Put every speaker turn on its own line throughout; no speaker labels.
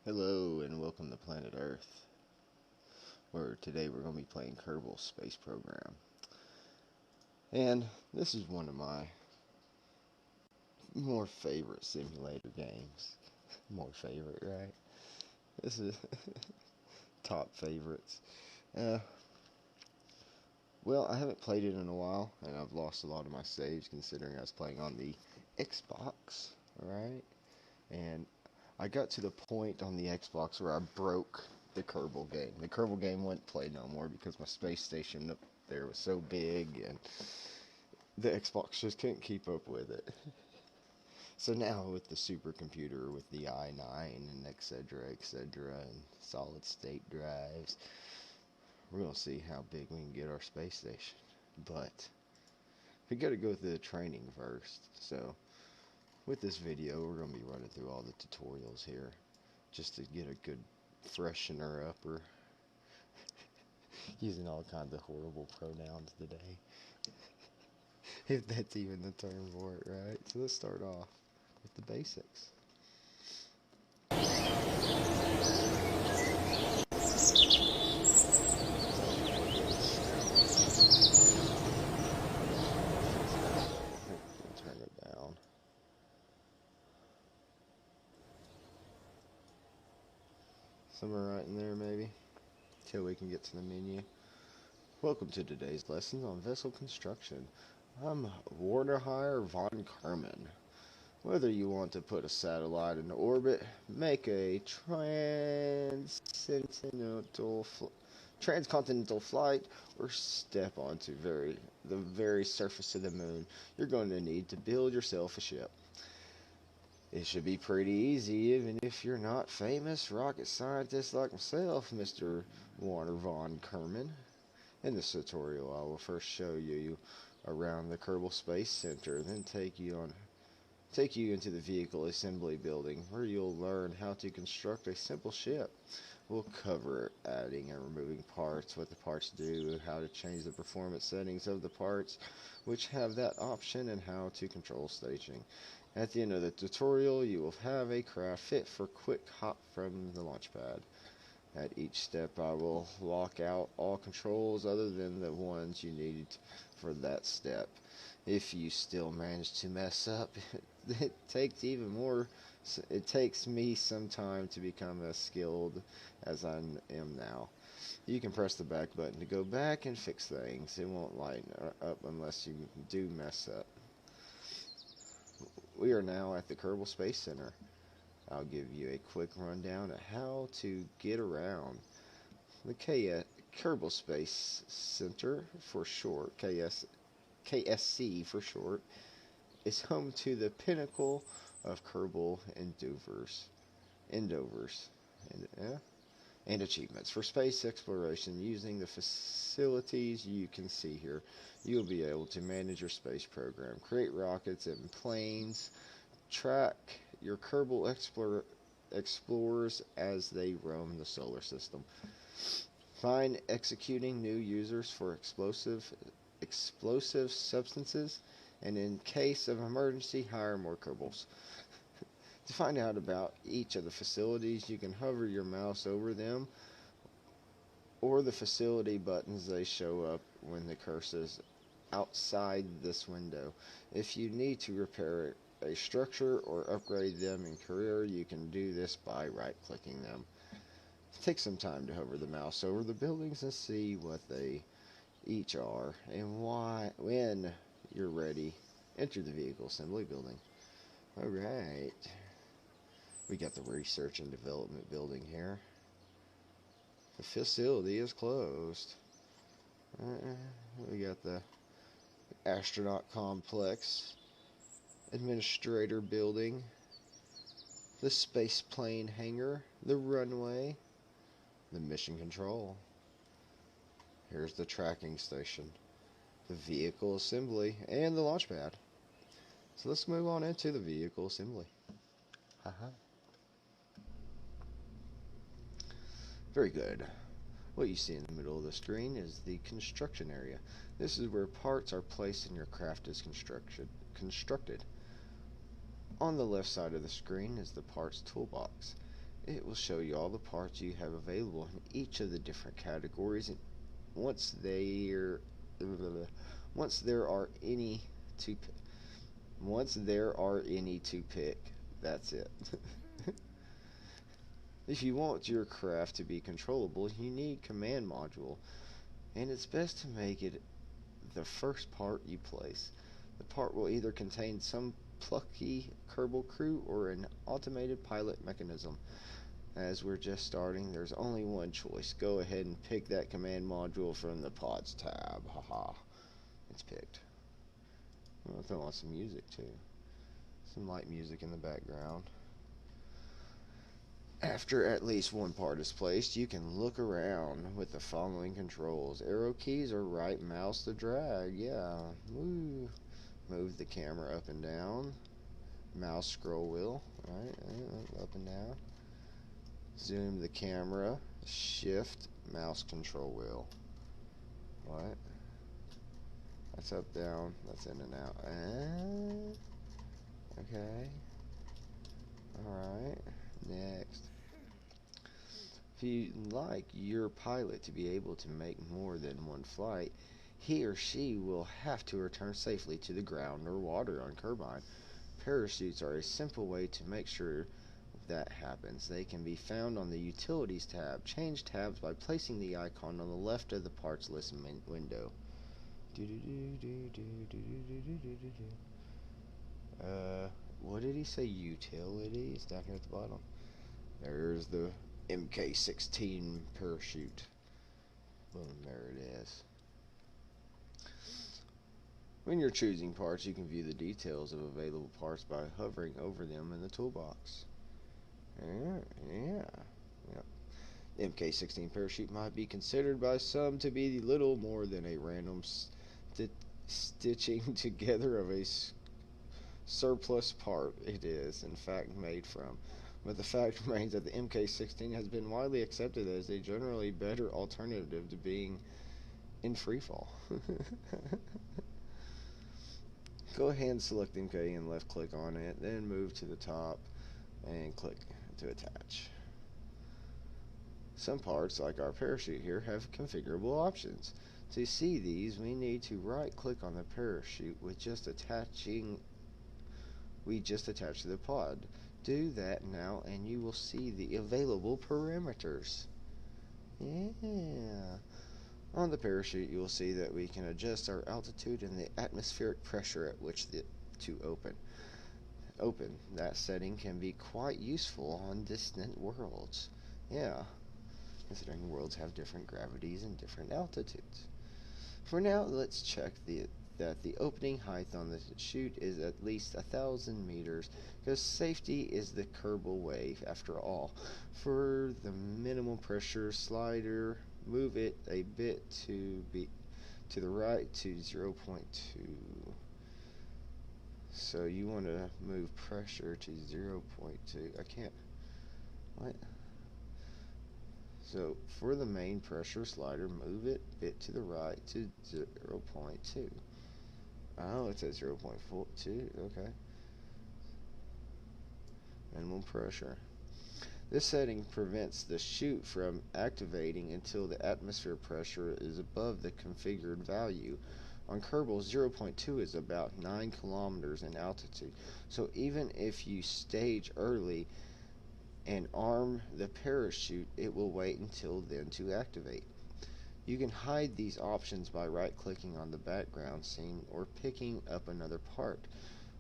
Hello and welcome to Planet Earth, where today we're going to be playing Kerbal Space Program. And this is one of my more favorite simulator games. More favorite, right? This is top favorites. Uh, well, I haven't played it in a while, and I've lost a lot of my saves considering I was playing on the Xbox, right? And I got to the point on the Xbox where I broke the Kerbal game. The Kerbal game wouldn't play no more because my space station up there was so big and the Xbox just couldn't keep up with it. So now with the supercomputer, with the i9 and etc., and solid state drives, we're going to see how big we can get our space station. But we got to go through the training first. So with this video, we're going to be running through all the tutorials here just to get a good freshener upper. Using all kinds of horrible pronouns today. If that's even the term for it, right? So let's start off with the basics. Turn it down. Somewhere right in there, maybe, till we can get to the menu. Welcome to today's lesson on vessel construction. I'm Warderhire von Kerman. Whether you want to put a satellite in orbit, make a transcontinental flight, or step onto the very surface of the moon, you're going to need to build yourself a ship. It should be pretty easy, even if you're not famous rocket scientist like myself, Mr. Warner von Kerman. In this tutorial, I will first show you around the Kerbal Space Center, then take you into the vehicle assembly building, where you'll learn how to construct a simple ship. We'll cover adding and removing parts, what the parts do, how to change the performance settings of the parts which have that option, and how to control staging. At the end of the tutorial, you will have a craft fit for quick hop from the launch pad. At each step, I will lock out all controls other than the ones you need for that step. If you still manage to mess up, it takes me some time to become as skilled as I am now. You can press the back button to go back and fix things. It won't lighten up unless you do mess up. We are now at the Kerbal Space Center. I'll give you a quick rundown of how to get around. The Kerbal Space Center, for short, KSC for short, is home to the pinnacle of Kerbal endeavors, and achievements for space exploration. Using the facilities you can see here, you'll be able to manage your space program, create rockets and planes, track your Kerbal explorers as they roam the solar system, find executing new users for explosive substances, and in case of emergency, hire more Kerbals. To find out about each of the facilities, you can hover your mouse over them or the facility buttons. They show up when the cursor is outside this window. If you need to repair a structure or upgrade them in career, you can do this by right-clicking them. Take some time to hover the mouse over the buildings and see what they each are, and when you're ready, enter the vehicle assembly building. Alright, we got the research and development building here. The facility is closed. We got the astronaut complex, administrator building, the space plane hangar, the runway, the mission control. Here's the tracking station, the vehicle assembly, and the launch pad. So let's move on into the vehicle assembly. Haha. Very good. What you see in the middle of the screen is the construction area. This is where parts are placed and your craft is constructed. On the left side of the screen is the parts toolbox. It will show you all the parts you have available in each of the different categories, and once there once there are any to once there are any to pick, that's it. If you want your craft to be controllable, you need command module, and it's best to make it the first part you place. The part will either contain some plucky Kerbal crew or an automated pilot mechanism. As we're just starting, there's only one choice. Go ahead and pick that command module from the pods tab. Haha. It's picked. I'm gonna throw on some music too. Some light music in the background. After at least one part is placed, you can look around with the following controls. Arrow keys or right mouse to drag. Yeah. Woo. Move the camera up and down. Mouse scroll wheel. Right. Up and down. Zoom the camera. Shift mouse control wheel. What? That's up, down. That's in and out. Okay. Alright. Next. If you'd like your pilot to be able to make more than one flight, he or she will have to return safely to the ground or water on Kerbal. Parachutes are a simple way to make sure that happens. They can be found on the Utilities tab. Change tabs by placing the icon on the left of the parts list window. What did he say? Utilities? Down here at the bottom. There's the MK16 parachute. Boom, there it is. When you're choosing parts, you can view the details of available parts by hovering over them in the toolbox. Yeah. MK16 parachute might be considered by some to be little more than a random stitching together of a surplus part it is, in fact, made from. But the fact remains that the MK16 has been widely accepted as a generally better alternative to being in freefall. Go ahead and select MK and left click on it, then move to the top and click to attach. Some parts, like our parachute here, have configurable options. To see these, we need to right click on the parachute we just attached to the pod. Do that now and you will see the available parameters. Yeah. On the parachute, you will see that we can adjust our altitude and the atmospheric pressure at which to open. That setting can be quite useful on distant worlds. Yeah, considering worlds have different gravities and different altitudes. For now, let's check that the opening height on the chute is at least 1,000 meters, because safety is the Kerbal way after all. For the minimum pressure slider, move it a bit to the right to 0.2. So you want to move pressure to 0.2. I can't. What? So for the main pressure slider, move it a bit to the right to 0.2. Oh, it's at 0.42. Okay. Minimum pressure. This setting prevents the chute from activating until the atmosphere pressure is above the configured value. On Kerbal, 0.2 is about 9 kilometers in altitude, so even if you stage early and arm the parachute, it will wait until then to activate. You can hide these options by right-clicking on the background scene or picking up another part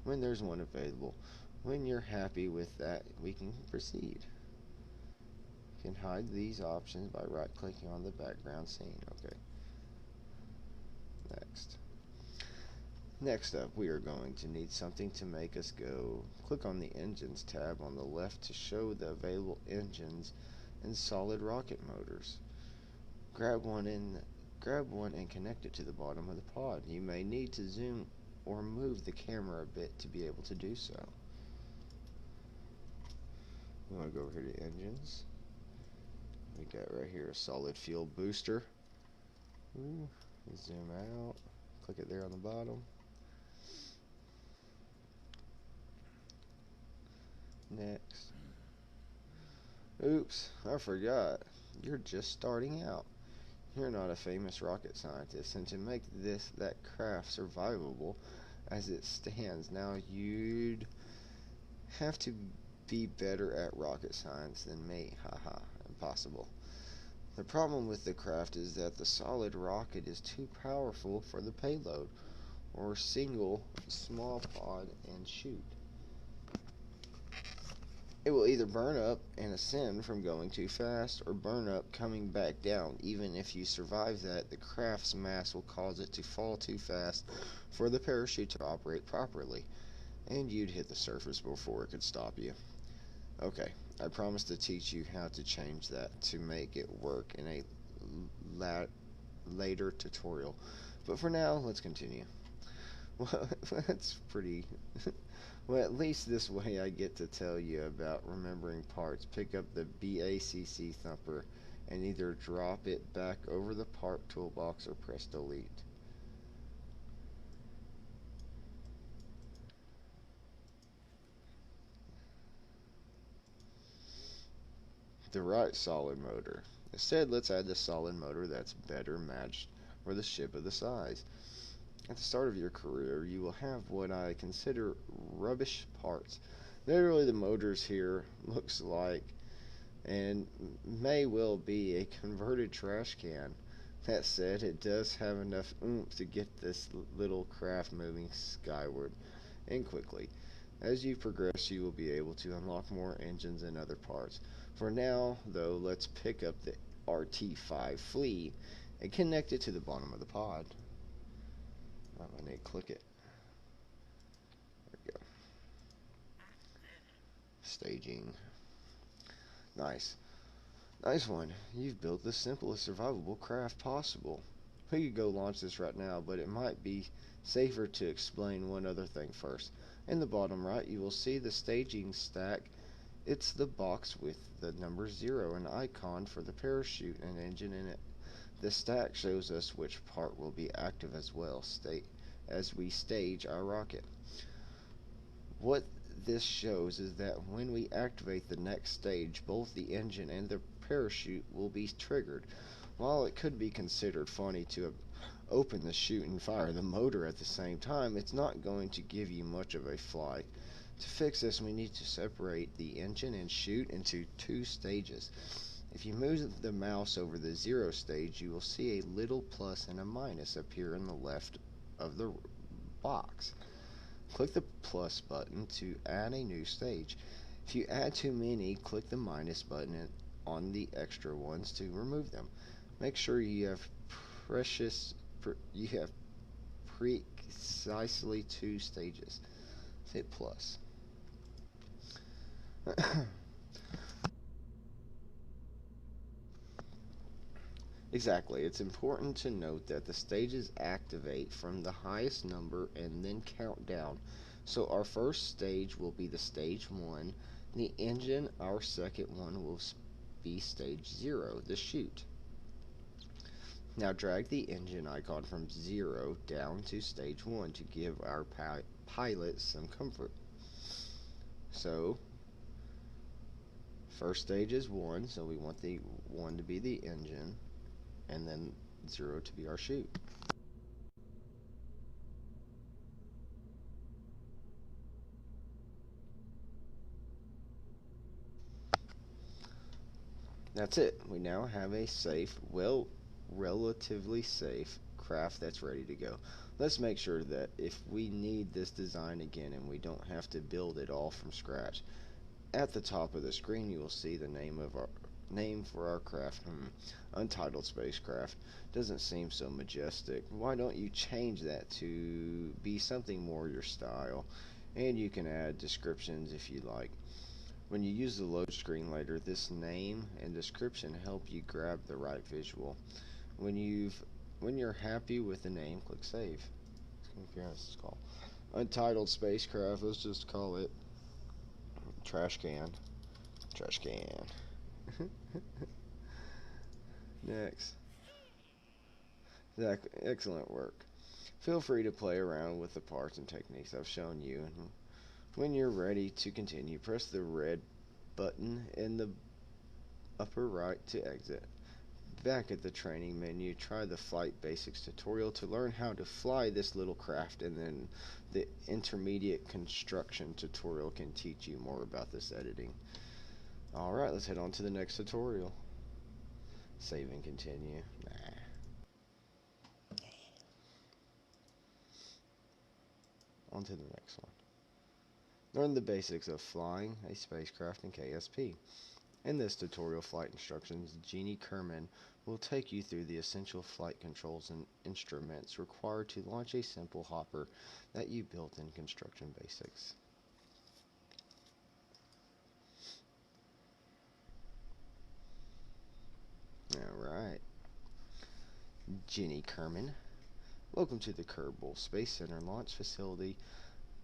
when there's one available. When you're happy with that, we can proceed. You can hide these options by right-clicking on the background scene. Okay. Next up, we are going to need something to make us go. Click on the Engines tab on the left to show the available engines and solid rocket motors. Grab one and connect it to the bottom of the pod. You may need to zoom or move the camera a bit to be able to do so. We want to go over here to Engines. We got right here a solid fuel booster. Zoom out. Click it there on the bottom. Next. Oops, I forgot. You're just starting out. You're not a famous rocket scientist, and to make that craft survivable as it stands now, you'd have to be better at rocket science than me. Haha, impossible. The problem with the craft is that the solid rocket is too powerful for the payload, or single small pod and chute. It will either burn up and ascend from going too fast, or burn up coming back down. Even if you survive that, the craft's mass will cause it to fall too fast for the parachute to operate properly, and you'd hit the surface before it could stop you. Okay, I promise to teach you how to change that to make it work in a later tutorial. But for now, let's continue. Well, that's pretty. Well, at least this way I get to tell you about remembering parts. Pick up the BACC thumper and either drop it back over the part toolbox or press delete. The right solid motor. Instead, let's add the solid motor that's better matched for the ship of the size. At the start of your career, you will have what I consider rubbish parts. Literally, the motors here looks like and may well be a converted trash can. That said, it does have enough oomph to get this little craft moving skyward and quickly. As you progress, you will be able to unlock more engines and other parts. For now, though, let's pick up the RT5 Flea and connect it to the bottom of the pod. I need to click it. There we go. Staging. Nice. Nice one. You've built the simplest survivable craft possible. We could go launch this right now, but it might be safer to explain one other thing first. In the bottom right, you will see the staging stack. It's the box with the number 0, an icon for the parachute and engine in it. The stack shows us which part will be active as well, as we stage our rocket. What this shows is that when we activate the next stage, both the engine and the parachute will be triggered. While it could be considered funny to open the chute and fire the motor at the same time, it's not going to give you much of a flight. To fix this, we need to separate the engine and chute into 2 stages. If you move the mouse over the 0 stage, you will see a little plus and a minus appear on the left of the box. Click the plus button to add a new stage. If you add too many, click the minus button on the extra ones to remove them. Make sure you have precisely 2 stages. Hit plus. Exactly. It's important to note that the stages activate from the highest number and then count down. So our first stage will be the stage 1. The engine, our second one, will be stage 0, the chute. Now drag the engine icon from 0 down to stage 1 to give our pilot some comfort. So, first stage is 1, so we want the 1 to be the engine, and then 0 to be our chute. That's it. We now have a safe, relatively safe craft that's ready to go. Let's make sure that if we need this design again and we don't have to build it all from scratch, at the top of the screen you will see the name for our craft. Untitled spacecraft doesn't seem so majestic. Why don't you change that to be something more your style? And you can add descriptions if you like. When you use the load screen later, this name and description help you grab the right visual. When you're happy with the name, click save. It's called Untitled Spacecraft. Let's just call it Trash Can. Trash Can. Next. Excellent work. Feel free to play around with the parts and techniques I've shown you, and when you're ready to continue, press the red button in the upper right to exit. Back at the training menu, try the Flight Basics tutorial to learn how to fly this little craft, and then the intermediate construction tutorial can teach you more about this editing. Alright, let's head on to the next tutorial. Save and continue. On to the next one. Learn the basics of flying a spacecraft in KSP. In this tutorial flight instructions, Jeannie Kerman will take you through the essential flight controls and instruments required to launch a simple hopper that you built in Construction Basics. Alright. Jeannie Kerman. Welcome to the Kerbal Space Center Launch Facility.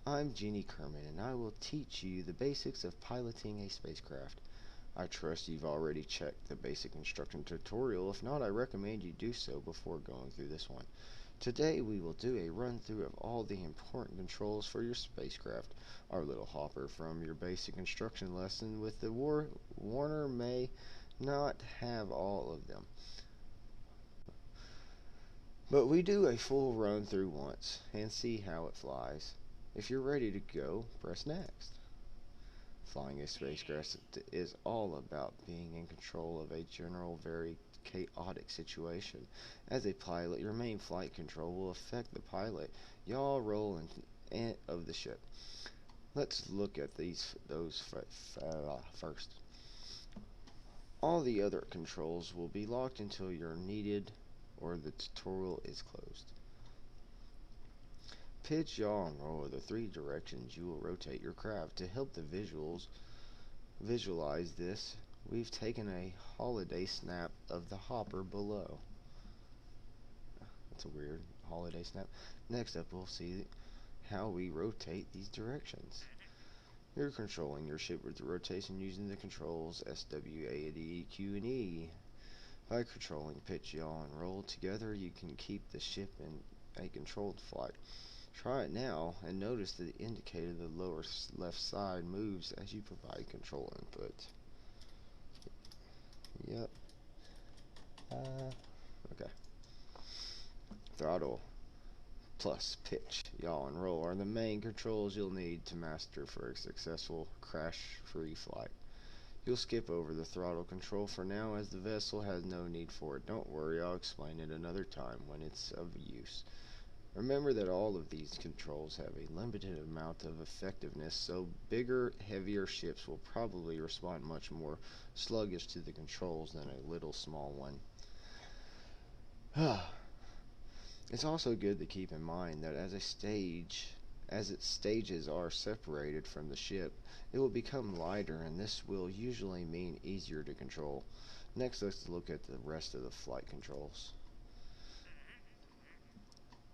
I'm Jeannie Kerman, and I will teach you the basics of piloting a spacecraft. I trust you've already checked the basic instruction tutorial. If not, I recommend you do so before going through this one. Today we will do a run-through of all the important controls for your spacecraft. Our little hopper from your basic instruction lesson with the Warner may not have all of them, but we do a full run-through once and see how it flies. If you're ready to go, press next. Flying a spacecraft is all about being in control of a general, very chaotic situation. As a pilot, your main flight control will affect the pilot, yaw, roll, and of the ship. Let's look at those first. All the other controls will be locked until you're needed or the tutorial is closed. Pitch, yaw, and roll are the three directions you will rotate your craft. To help the visualize this, we've taken a holiday snap of the hopper below. That's a weird holiday snap. Next up, we'll see how we rotate these directions. You're controlling your ship with the rotation using the controls S, W, A, D, Q, and E. By controlling pitch, yaw, and roll together, you can keep the ship in a controlled flight. Try it now and notice that the indicator of the lower left side moves as you provide control input. Yep. Okay. Throttle plus pitch, yaw, and roll are the main controls you'll need to master for a successful crash-free flight. You'll skip over the throttle control for now as the vessel has no need for it. Don't worry, I'll explain it another time when it's of use. Remember that all of these controls have a limited amount of effectiveness, so bigger, heavier ships will probably respond much more sluggish to the controls than a little small one. It's also good to keep in mind that as its stages are separated from the ship, it will become lighter, and this will usually mean easier to control. Next, let's look at the rest of the flight controls.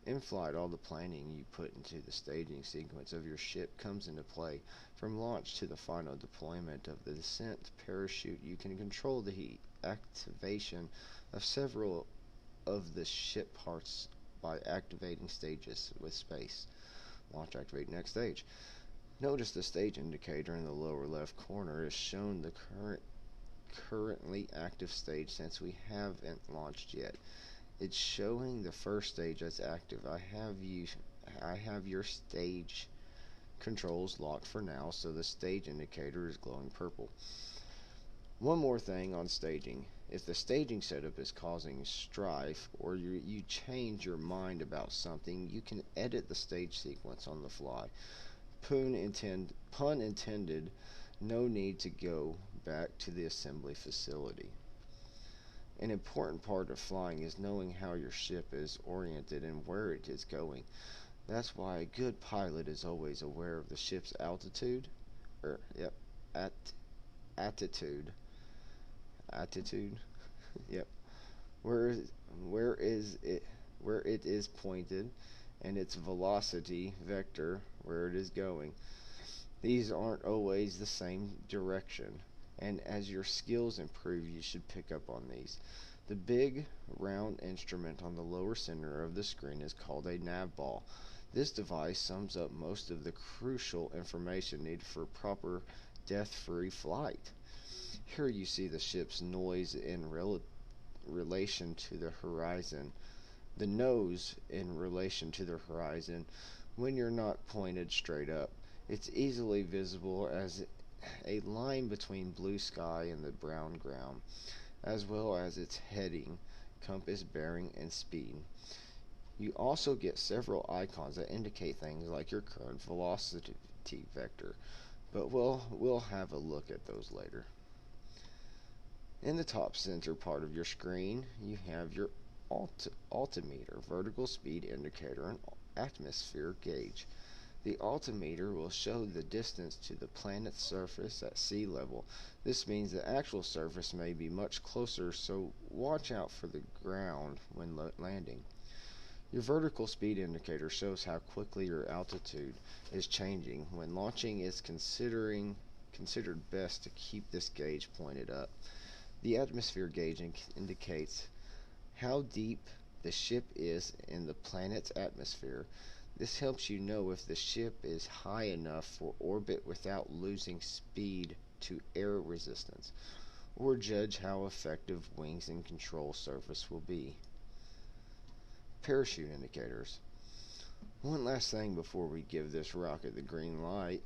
In flight, all the planning you put into the staging sequence of your ship comes into play. From launch to the final deployment of the descent parachute, you can control the activation of several of the ship parts by activating stages with space. Launch, activate next stage. Notice the stage indicator in the lower left corner is shown the currently active stage since we haven't launched yet. It's showing the first stage as active. I have your stage controls locked for now, so the stage indicator is glowing purple. One more thing on staging. If the staging setup is causing strife or you change your mind about something, you can edit the stage sequence on the fly. Pun intended, no need to go back to the assembly facility. An important part of flying is knowing how your ship is oriented and where it is going. That's why a good pilot is always aware of the ship's altitude, attitude, yep, where it is pointed, and its velocity vector where it is going. These aren't always the same direction, and as your skills improve, you should pick up on these. The big round instrument on the lower center of the screen is called a nav ball. This device sums up most of the crucial information needed for proper death-free flight. Here you see the ship's noise in relation to the horizon, the nose in relation to the horizon when you're not pointed straight up. It's easily visible as a line between blue sky and the brown ground, as well as its heading, compass, bearing, and speed. You also get several icons that indicate things like your current velocity vector, but we'll have a look at those later. In the top center part of your screen, you have your altimeter, vertical speed indicator, and atmosphere gauge. The altimeter will show the distance to the planet's surface at sea level. This means the actual surface may be much closer, so watch out for the ground when landing. Your vertical speed indicator shows how quickly your altitude is changing. When launching, it's considered best to keep this gauge pointed up. The atmosphere gauge indicates how deep the ship is in the planet's atmosphere. This helps you know if the ship is high enough for orbit without losing speed to air resistance, or judge how effective wings and control surface will be. Parachute indicators. One last thing before we give this rocket the green light.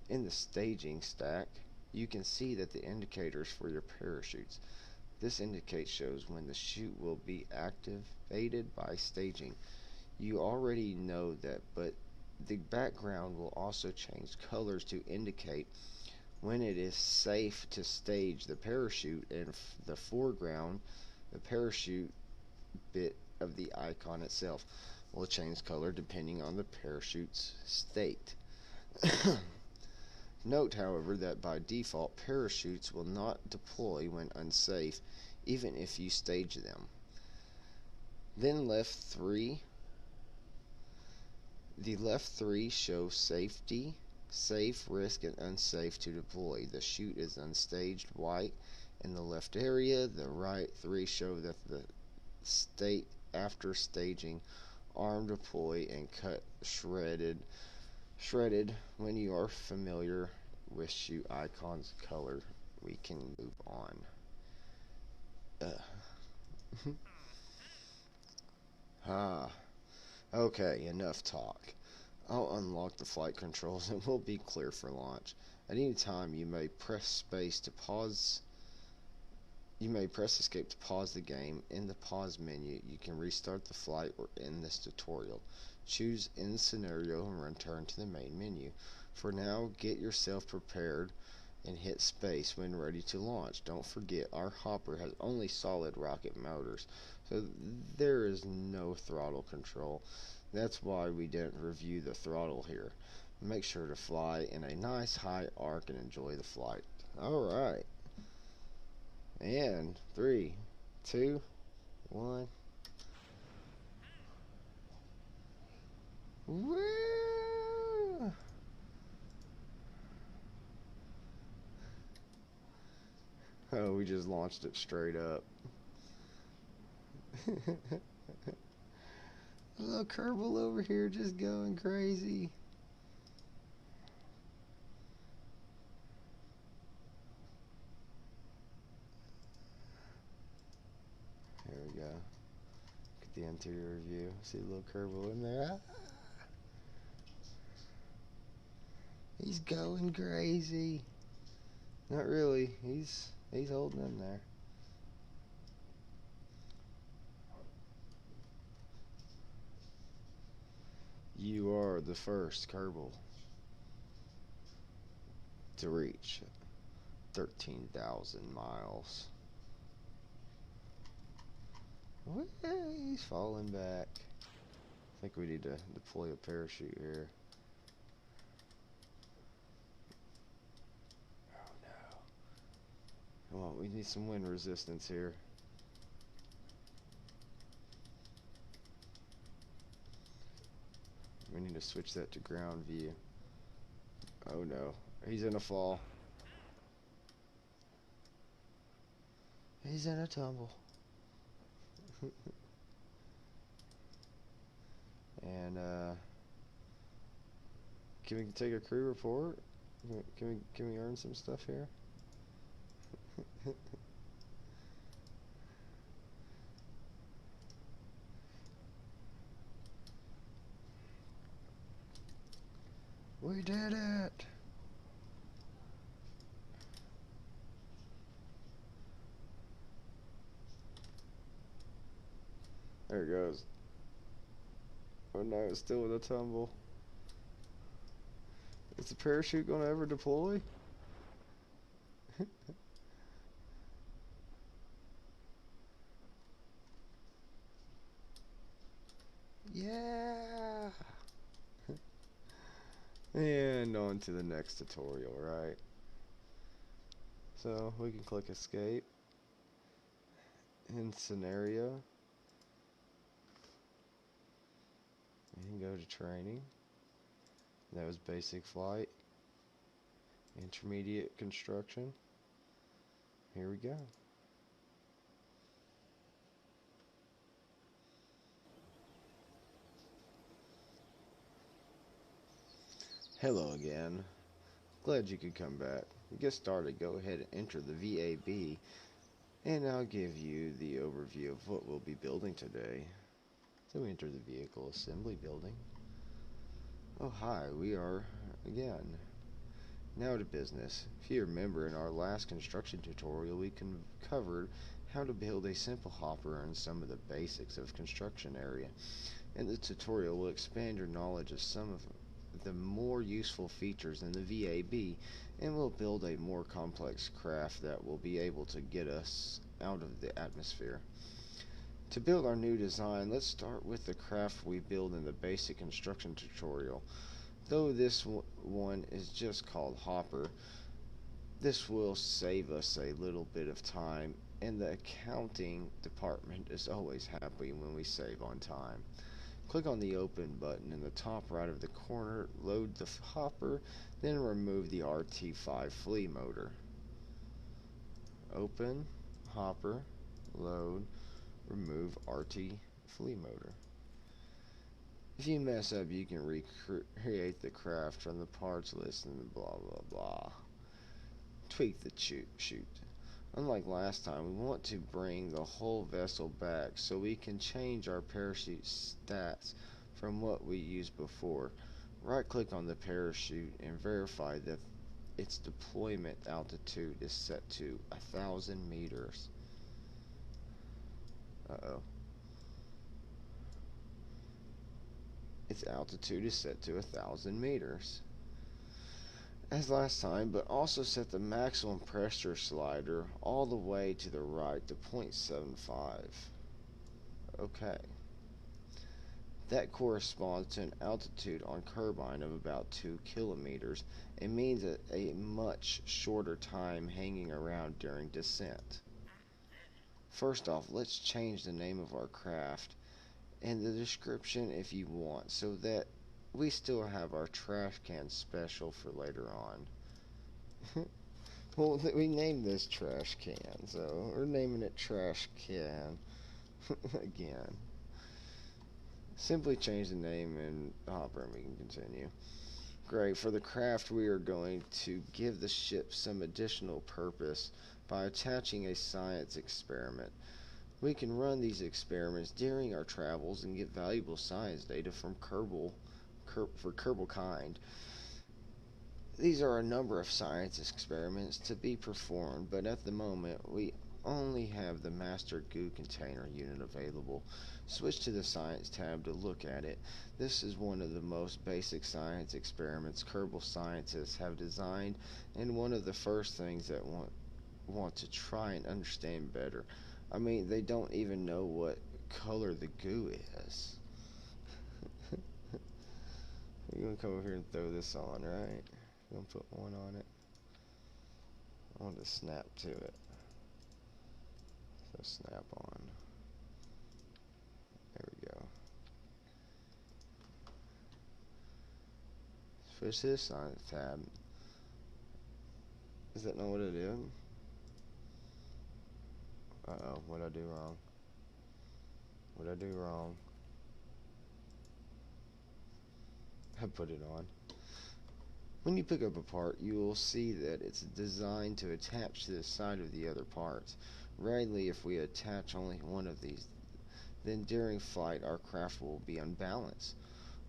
In the staging stack, you can see that the indicators for your parachutes. This shows when the chute will be activated by staging. You already know that, but the background will also change colors to indicate when it is safe to stage the parachute, and the foreground, the parachute bit of the icon itself will change color depending on the parachute's state. Note, however, that by default, parachutes will not deploy when unsafe, even if you stage them. Then left 3. The left 3 show safety, safe, risk, and unsafe to deploy. The chute is unstaged, white, in the left area. The right 3 show that the state after staging, arm, deploy, and cut, shredded. When you are familiar with chute icons color, we can move on. Okay, enough talk. I'll unlock the flight controls and we'll be clear for launch. At any time, you may press space to pause. You may press escape to pause the game. In the pause menu, you can restart the flight or end this tutorial. Choose end scenario and return to the main menu. For now, get yourself prepared and hit space when ready to launch. Don't forget, our hopper has only solid rocket motors, so there is no throttle control. That's why we didn't review the throttle here. Make sure to fly in a nice high arc and enjoy the flight. Alright. And 3, 2, 1. Woo! Oh, we just launched it straight up. Little Kerbal over here just going crazy. There we go. Get the interior view. See a little Kerbal in there. He's going crazy. Not really. He's holding in there. You are the first Kerbal to reach 13,000 miles. He's falling back. I think we need to deploy a parachute here. Oh no. Come on, we need some wind resistance here. We need to switch that to ground view. Oh no, he's in a fall. He's in a tumble. And can we take a crew report? Can we earn some stuff here? We did it! There it goes. Oh no, it's still with a tumble. Is the parachute gonna ever deploy? Yeah! And on to the next tutorial, right? So we can click escape in scenario and go to training. That was basic flight, intermediate construction. Here we go. Hello again. Glad you could come back. To get started, go ahead and enter the VAB, and I'll give you the overview of what we'll be building today. So enter the vehicle assembly building. Oh hi, we are again. Now to business. If you remember, in our last construction tutorial we covered how to build a simple hopper and some of the basics of construction area. And the tutorial will expand your knowledge of some of the more useful features in the VAB, and we'll build a more complex craft that will be able to get us out of the atmosphere. To build our new design, let's start with the craft we build in the basic construction tutorial. Though this one is just called Hopper, this will save us a little bit of time, and the accounting department is always happy when we save on time. Click on the open button in the top right of the corner, load the hopper, then remove the RT5 flea motor. Open, hopper, load, remove RT flea motor. If you mess up, you can recreate the craft from the parts list and blah blah blah. Tweak the chute. Unlike last time, we want to bring the whole vessel back so we can change our parachute stats from what we used before. Right click on the parachute and verify that its deployment altitude is set to 1,000 meters. Uh-oh. Its altitude is set to 1,000 meters. As last time, but also set the maximum pressure slider all the way to the right to 0.75. Okay. That corresponds to an altitude on Kerbal of about 2 kilometers and means a much shorter time hanging around during descent. First off, let's change the name of our craft and the description if you want, so that we still have our trash can special for later on. Well, we named this trash can, so we're naming it trash can again. Simply change the name and hopper and we can continue. Great. For the craft, we are going to give the ship some additional purpose by attaching a science experiment. We can run these experiments during our travels and get valuable science data from Kerbal for Kerbal kind. These are a number of science experiments to be performed, but at the moment we only have the master goo container unit available. Switch to the science tab to look at it. This is one of the most basic science experiments Kerbal scientists have designed, and one of the first things that want to try and understand better. I mean, they don't even know what color the goo is. You're gonna come over here and throw this on, right? You're gonna put one on it. I want to snap to it. So snap on. There we go. Switch to the science tab. Is that not what it did? Uh-oh, what'd I do wrong? What'd I do wrong? I put it on. When you pick up a part, you will see that it's designed to attach to the side of the other parts. Rarely, if we attach only one of these, then during flight our craft will be unbalanced.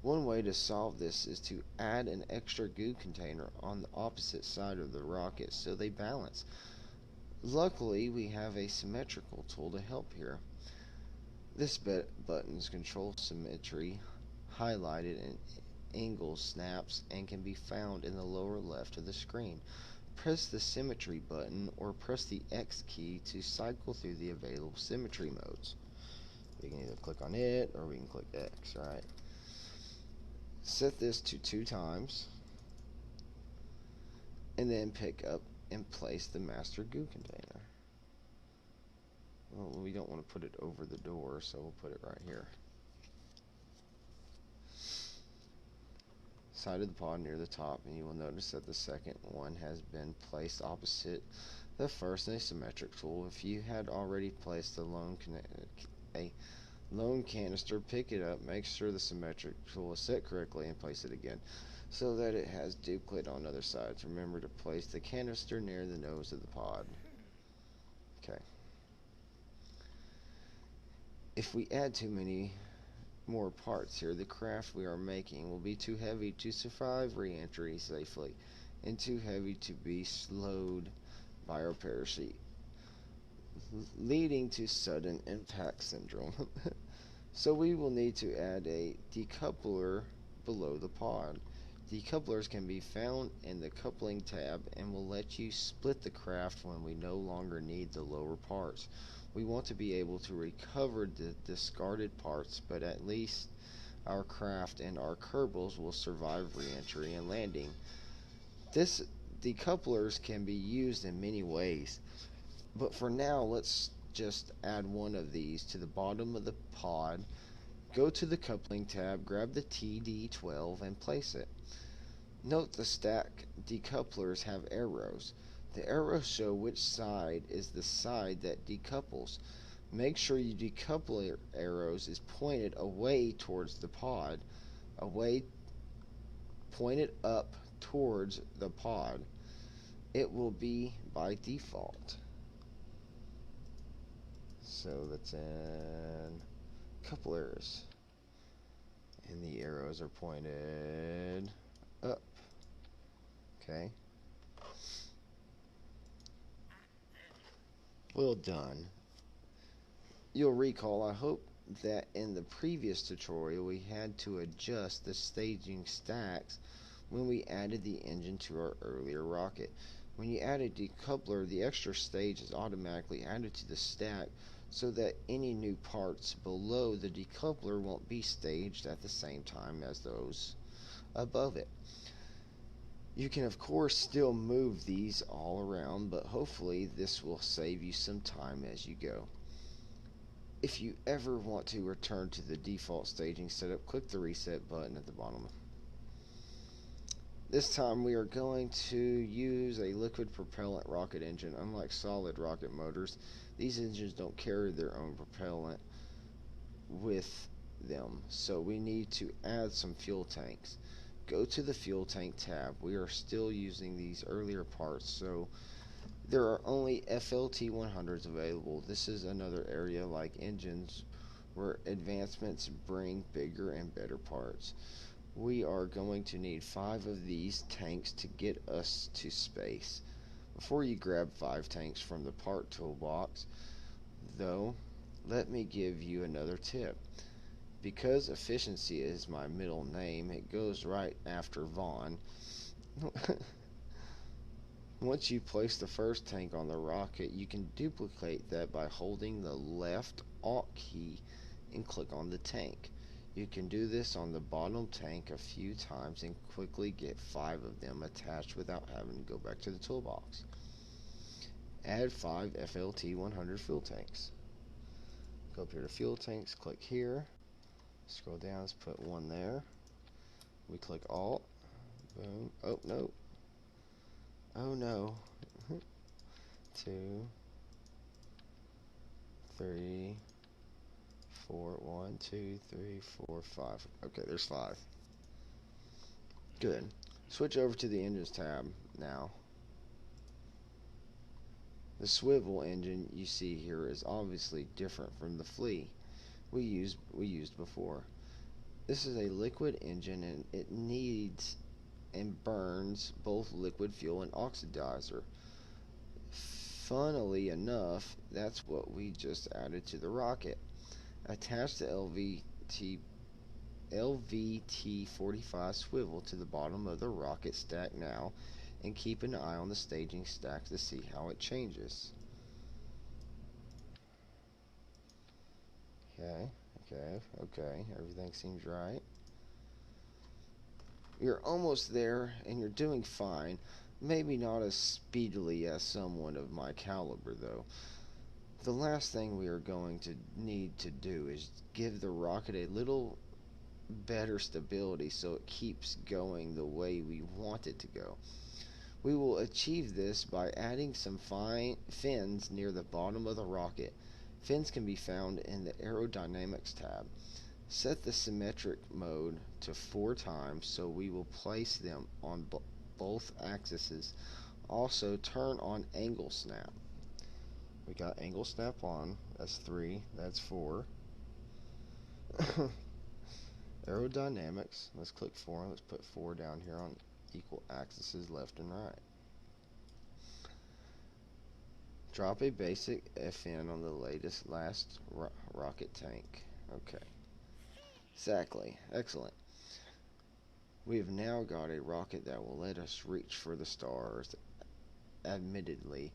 One way to solve this is to add an extra goo container on the opposite side of the rocket so they balance. Luckily, we have a symmetrical tool to help here. This button's control symmetry highlighted in angle snaps and can be found in the lower left of the screen. Press the symmetry button or press the X key to cycle through the available symmetry modes. We can either click on it or we can click X, right? Set this to 2 times and then pick up and place the master goo container. Well, we don't want to put it over the door, so we'll put it right here. Side of the pod near the top, and you will notice that the second one has been placed opposite the first in a symmetric tool. If you had already placed a lone canister, pick it up, make sure the symmetric tool is set correctly, and place it again so that it has duplicate on other sides. Remember to place the canister near the nose of the pod. Okay. If we add too many more parts here, the craft we are making will be too heavy to survive re-entry safely and too heavy to be slowed by our parachute, leading to sudden impact syndrome. So we will need to add a decoupler below the pod. Decouplers can be found in the coupling tab and will let you split the craft when we no longer need the lower parts. We want to be able to recover the discarded parts, but at least our craft and our Kerbals will survive re-entry and landing. This decouplers can be used in many ways, but for now let's just add one of these to the bottom of the pod. Go to the coupling tab, grab the TD12 and place it. Note the stack decouplers have arrows. The arrows show which side is the side that decouples. Make sure your decoupler arrows is pointed away towards the pod, pointed up towards the pod. It will be by default. So that's in couplers, and the arrows are pointed up. Okay. Well done. You'll recall, I hope, that in the previous tutorial we had to adjust the staging stacks when we added the engine to our earlier rocket. When you add a decoupler, the extra stage is automatically added to the stack so that any new parts below the decoupler won't be staged at the same time as those above it. You can of course still move these all around, but hopefully this will save you some time as you go. If you ever want to return to the default staging setup, click the reset button at the bottom. This time we are going to use a liquid propellant rocket engine. Unlike solid rocket motors, these engines don't carry their own propellant with them, so we need to add some fuel tanks. Go to the fuel tank tab. We are still using these earlier parts, so there are only FLT 100s available. This is another area like engines where advancements bring bigger and better parts. We are going to need 5 of these tanks to get us to space. Before you grab 5 tanks from the part toolbox, though, let me give you another tip. Because efficiency is my middle name, it goes right after Vaughn. Once you place the first tank on the rocket, you can duplicate that by holding the left Alt key and click on the tank. You can do this on the bottom tank a few times and quickly get 5 of them attached without having to go back to the toolbox. Add 5 FLT 100 fuel tanks. Go up here to fuel tanks, click here. Scroll down, let's put 1 there. We click Alt. Boom. Oh, no. Oh, no. 2, 3, 4. 1, 2, 3, 4, 5. Okay, there's 5. Good. Switch over to the engines tab now. The swivel engine you see here is obviously different from the flea we used before. This is a liquid engine and it needs and burns both liquid fuel and oxidizer. Funnily enough, that's what we just added to the rocket. Attach the LVT-45 swivel to the bottom of the rocket stack now, and keep an eye on the staging stack to see how it changes. Okay, everything seems right. You're almost there and you're doing fine. Maybe not as speedily as someone of my caliber, though. The last thing we are going to need to do is give the rocket a little better stability so it keeps going the way we want it to go. We will achieve this by adding some fine fins near the bottom of the rocket. Fins can be found in the aerodynamics tab. Set the symmetric mode to 4 times so we will place them on both axes. Also turn on angle snap. We got angle snap on. That's 3. That's 4. Aerodynamics. Let's click 4. Let's put 4 down here on equal axes left and right. Drop a basic FN on the last rocket tank. Okay. Exactly. Excellent. We have now got a rocket that will let us reach for the stars. Admittedly,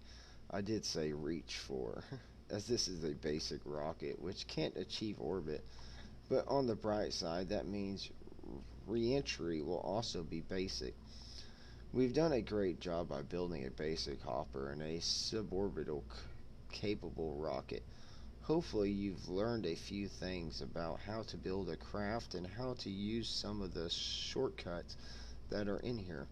I did say reach for, as this is a basic rocket which can't achieve orbit, but on the bright side that means re-entry will also be basic. We've done a great job by building a basic hopper and a suborbital capable rocket. Hopefully you've learned a few things about how to build a craft and how to use some of the shortcuts that are in here.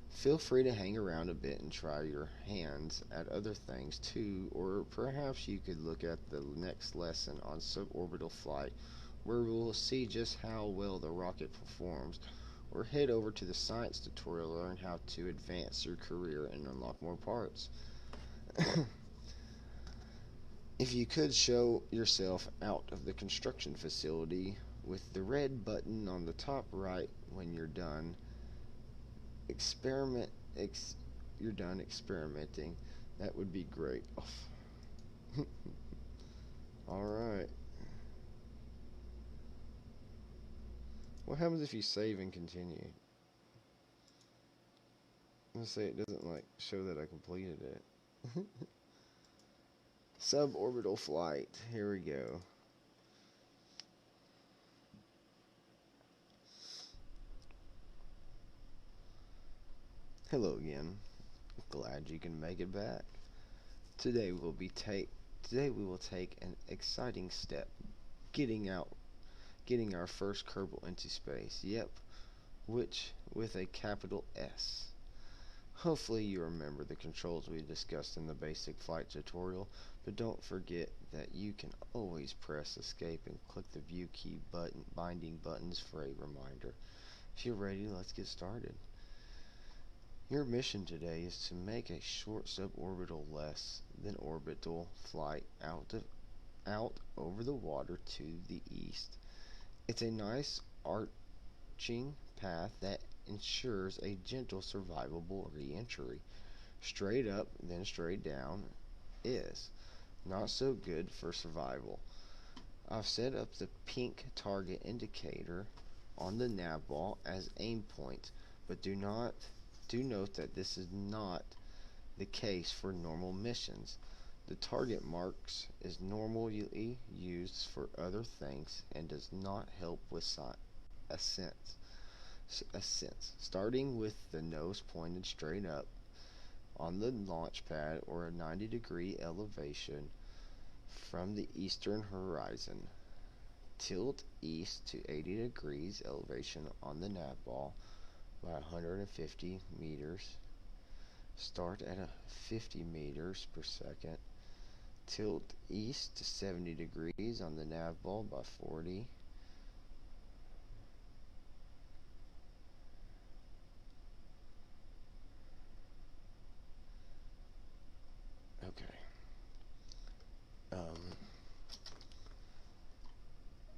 Feel free to hang around a bit and try your hands at other things too, or perhaps you could look at the next lesson on suborbital flight where we'll see just how well the rocket performs, or head over to the science tutorial to learn how to advance your career and unlock more parts. If you could show yourself out of the construction facility with the red button on the top right when you're done experimenting, that would be great. Alright. What happens if you save and continue? Let's say it doesn't like show that I completed it. Suborbital flight. Here we go. Hello again. Glad you can make it back. Today we will take an exciting step, getting our first Kerbal into space. Yep, which with a capital S. Hopefully you remember the controls we discussed in the basic flight tutorial, but don't forget that you can always press escape and click the view key binding buttons for a reminder. If you're ready, let's get started. Your mission today is to make a short suborbital less than orbital flight out over the water to the east. It's a nice arching path that ensures a gentle survivable re-entry. Straight up, then straight down is not so good for survival. I've set up the pink target indicator on the nav ball as aim point, but do note that this is not the case for normal missions. The target marks is normally used for other things and does not help with ascents. Starting with the nose pointed straight up on the launch pad or a 90-degree elevation from the eastern horizon. Tilt east to 80 degrees elevation on the nav ball by 150 meters. Start at 50 meters per second. Tilt east to 70 degrees on the nav ball by 40. um,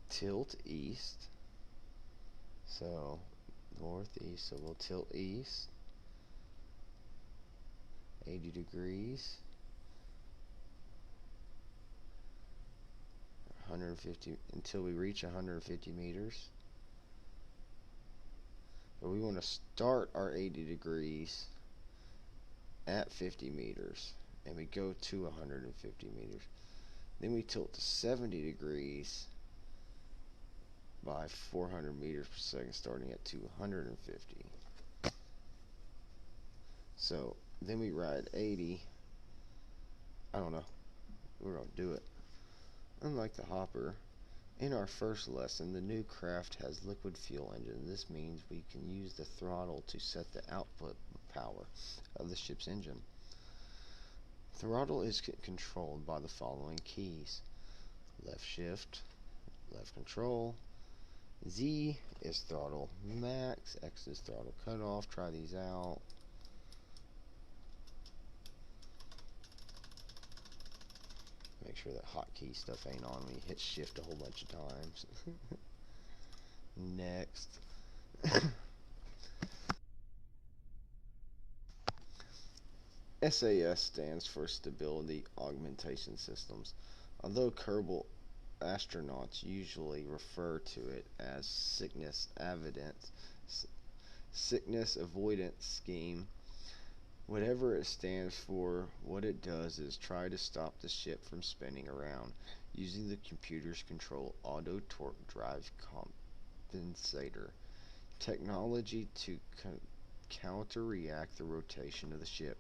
tilt east. So northeast, so we'll tilt east 80 degrees, 150 until we reach 150 meters. But we want to start our 80 degrees at 50 meters and we go to 150 meters. Then we tilt to 70 degrees by 400 meters per second, starting at 250. So then we ride 80. I don't know. We're going to do it. Unlike the hopper, in our first lesson, the new craft has liquid fuel engine. This means we can use the throttle to set the output power of the ship's engine. Throttle is controlled by the following keys: left shift, left control, Z is throttle max, X is throttle cutoff. Try these out. Make sure that hotkey stuff ain't on me. Hit shift a whole bunch of times. Next. SAS stands for Stability Augmentation Systems. Although Kerbal astronauts usually refer to it as sickness avoidance scheme, whatever it stands for, what it does is try to stop the ship from spinning around using the computer's control auto torque drive compensator technology to counter-react the rotation of the ship.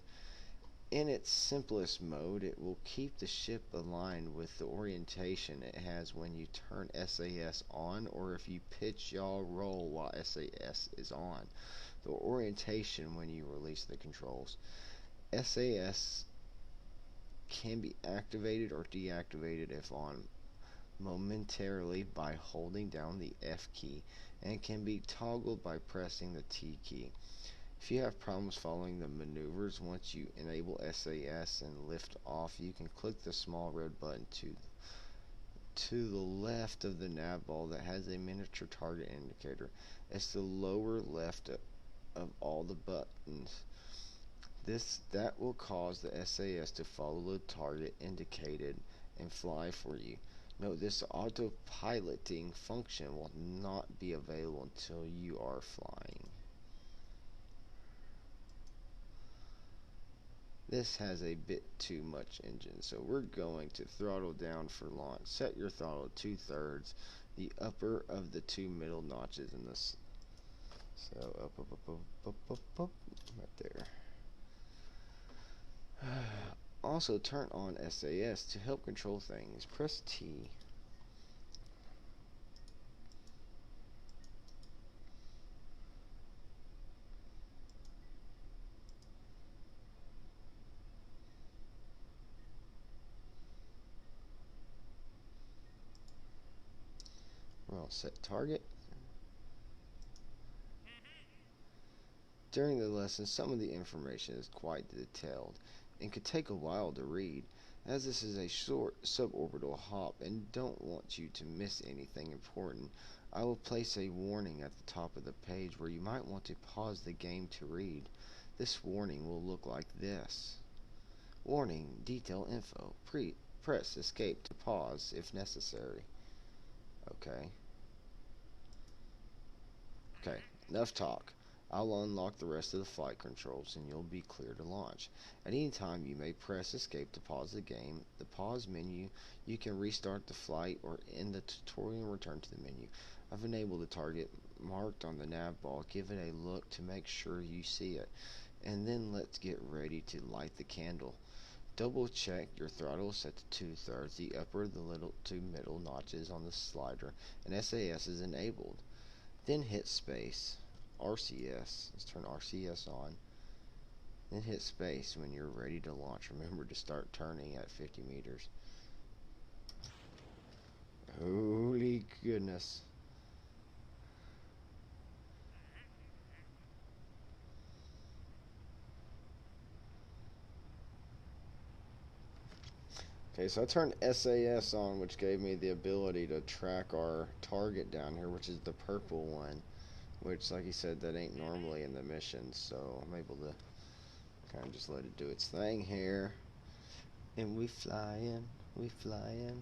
In its simplest mode, it will keep the ship aligned with the orientation it has when you turn SAS on, or if you pitch yaw roll while SAS is on, the orientation when you release the controls. SAS can be activated or deactivated if on momentarily by holding down the F key, and can be toggled by pressing the T key. If you have problems following the maneuvers once you enable SAS and lift off, you can click the small red button to the left of the nav ball that has a miniature target indicator. It's the lower left of all the buttons. That will cause the SAS to follow the target indicated and fly for you. Note this autopiloting function will not be available until you are flying. This has a bit too much engine, so we're going to throttle down for launch. Set your throttle to 2/3, the upper of the two middle notches in this. So up, right there. Also turn on SAS to help control things. Press T. Well, set target. During the lesson, some of the information is quite detailed and could take a while to read, as this is a short suborbital hop and don't want you to miss anything important. I will place a warning at the top of the page where you might want to pause the game to read. This warning will look like this. Warning, detail info. Press escape to pause if necessary. Okay, enough talk. I'll unlock the rest of the flight controls and you'll be clear to launch. At any time you may press escape to pause the game. The pause menu, you can restart the flight or end the tutorial and return to the menu. I've enabled the target marked on the nav ball. Give it a look to make sure you see it. And then let's get ready to light the candle. Double check your throttle set to 2/3, the upper, the two middle notches on the slider, and SAS is enabled. Then hit space. RCS. Let's turn RCS on. Then hit space when you're ready to launch. Remember to start turning at 50 meters. Holy goodness. Okay, so I turned SAS on, which gave me the ability to track our target down here, which is the purple one. Which, like he said, that ain't normally in the mission, so I'm able to kind of just let it do its thing here. And we flying, we flying,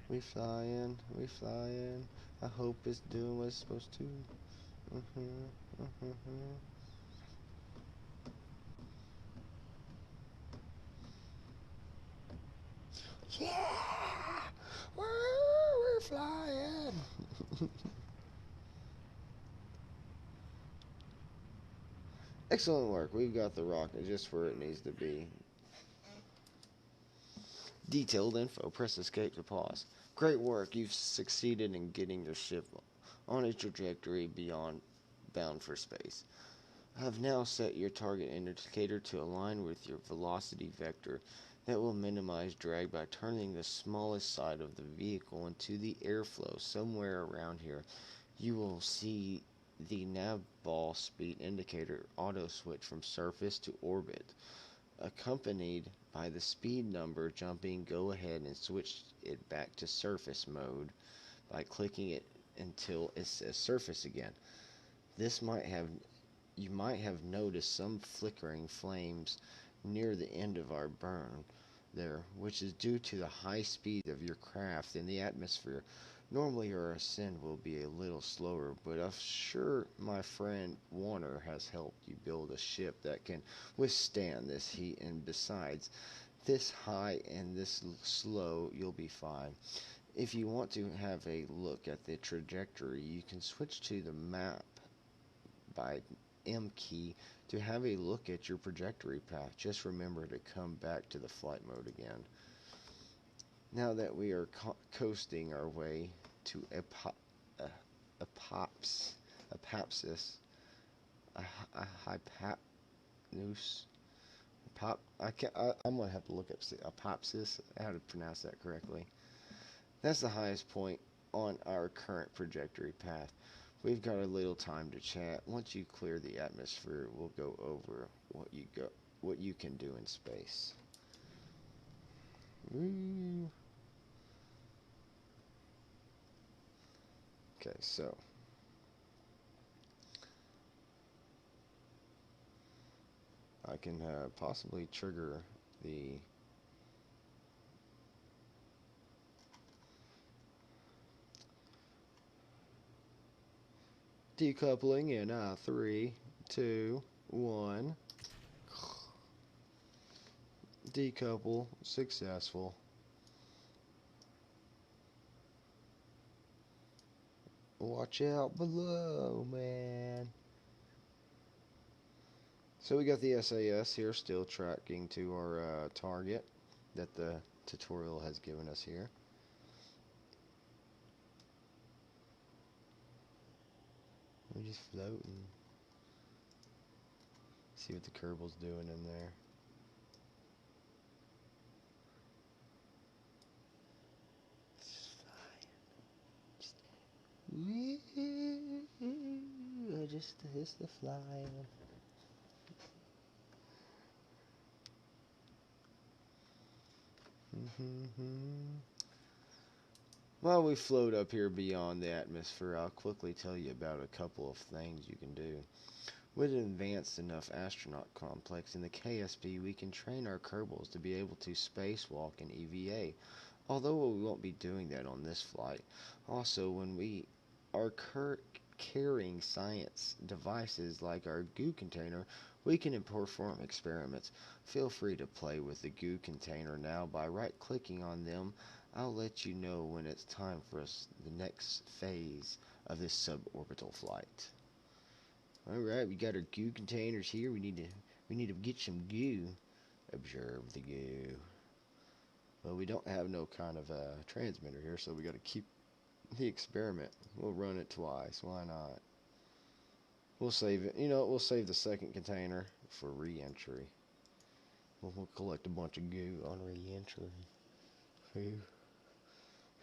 we flying, we flying. I hope it's doing what it's supposed to. Yeah! We're flying! Excellent work. We've got the rocket just where it needs to be. Detailed info. Press escape to pause. Great work. You've succeeded in getting your ship on a trajectory bound for space. I have now set your target indicator to align with your velocity vector. That will minimize drag by turning the smallest side of the vehicle into the airflow somewhere around here. You will see the nav ball speed indicator auto switch from surface to orbit. Accompanied by the speed number jumping, go ahead and switch it back to surface mode by clicking it until it says surface again. You might have noticed some flickering flames near the end of our burn there, which is due to the high speed of your craft in the atmosphere. Normally your ascent will be a little slower, but I'm sure my friend Warner has helped you build a ship that can withstand this heat, and besides, this high and this slow, you'll be fine. If you want to have a look at the trajectory, you can switch to the map by M key to have a look at your trajectory path. Just remember to come back to the flight mode again. Now that we are coasting our way to Apopsis, Hypopnus, I'm gonna have to look up Apopsis, how to pronounce that correctly. That's the highest point on our current trajectory path. We've got a little time to chat. Once you clear the atmosphere, we'll go over what you can do in space. Woo. Okay, so I can possibly trigger the decoupling in 3, 2, 1. Decouple successful. Watch out below, man. So we got the SAS here still tracking to our target that the tutorial has given us here. We're just floating. See what the Kerbal's doing in there. Just the flying. While we float up here beyond the atmosphere, I'll quickly tell you about a couple of things you can do. With an advanced enough astronaut complex in the KSP, we can train our Kerbals to be able to spacewalk in EVA, although we won't be doing that on this flight. Also, when we are carrying science devices like our goo container, we can perform experiments. Feel free to play with the goo container now by right-clicking on them. I'll let you know when it's time for the next phase of this suborbital flight. Alright, we got our goo containers here. We need to get some goo. Observe the goo. Well, we don't have no kind of transmitter here, so we got to keep the experiment. We'll run it twice. Why not? We'll save it. You know, we'll save the second container for re-entry. We'll collect a bunch of goo on re-entry. Goo.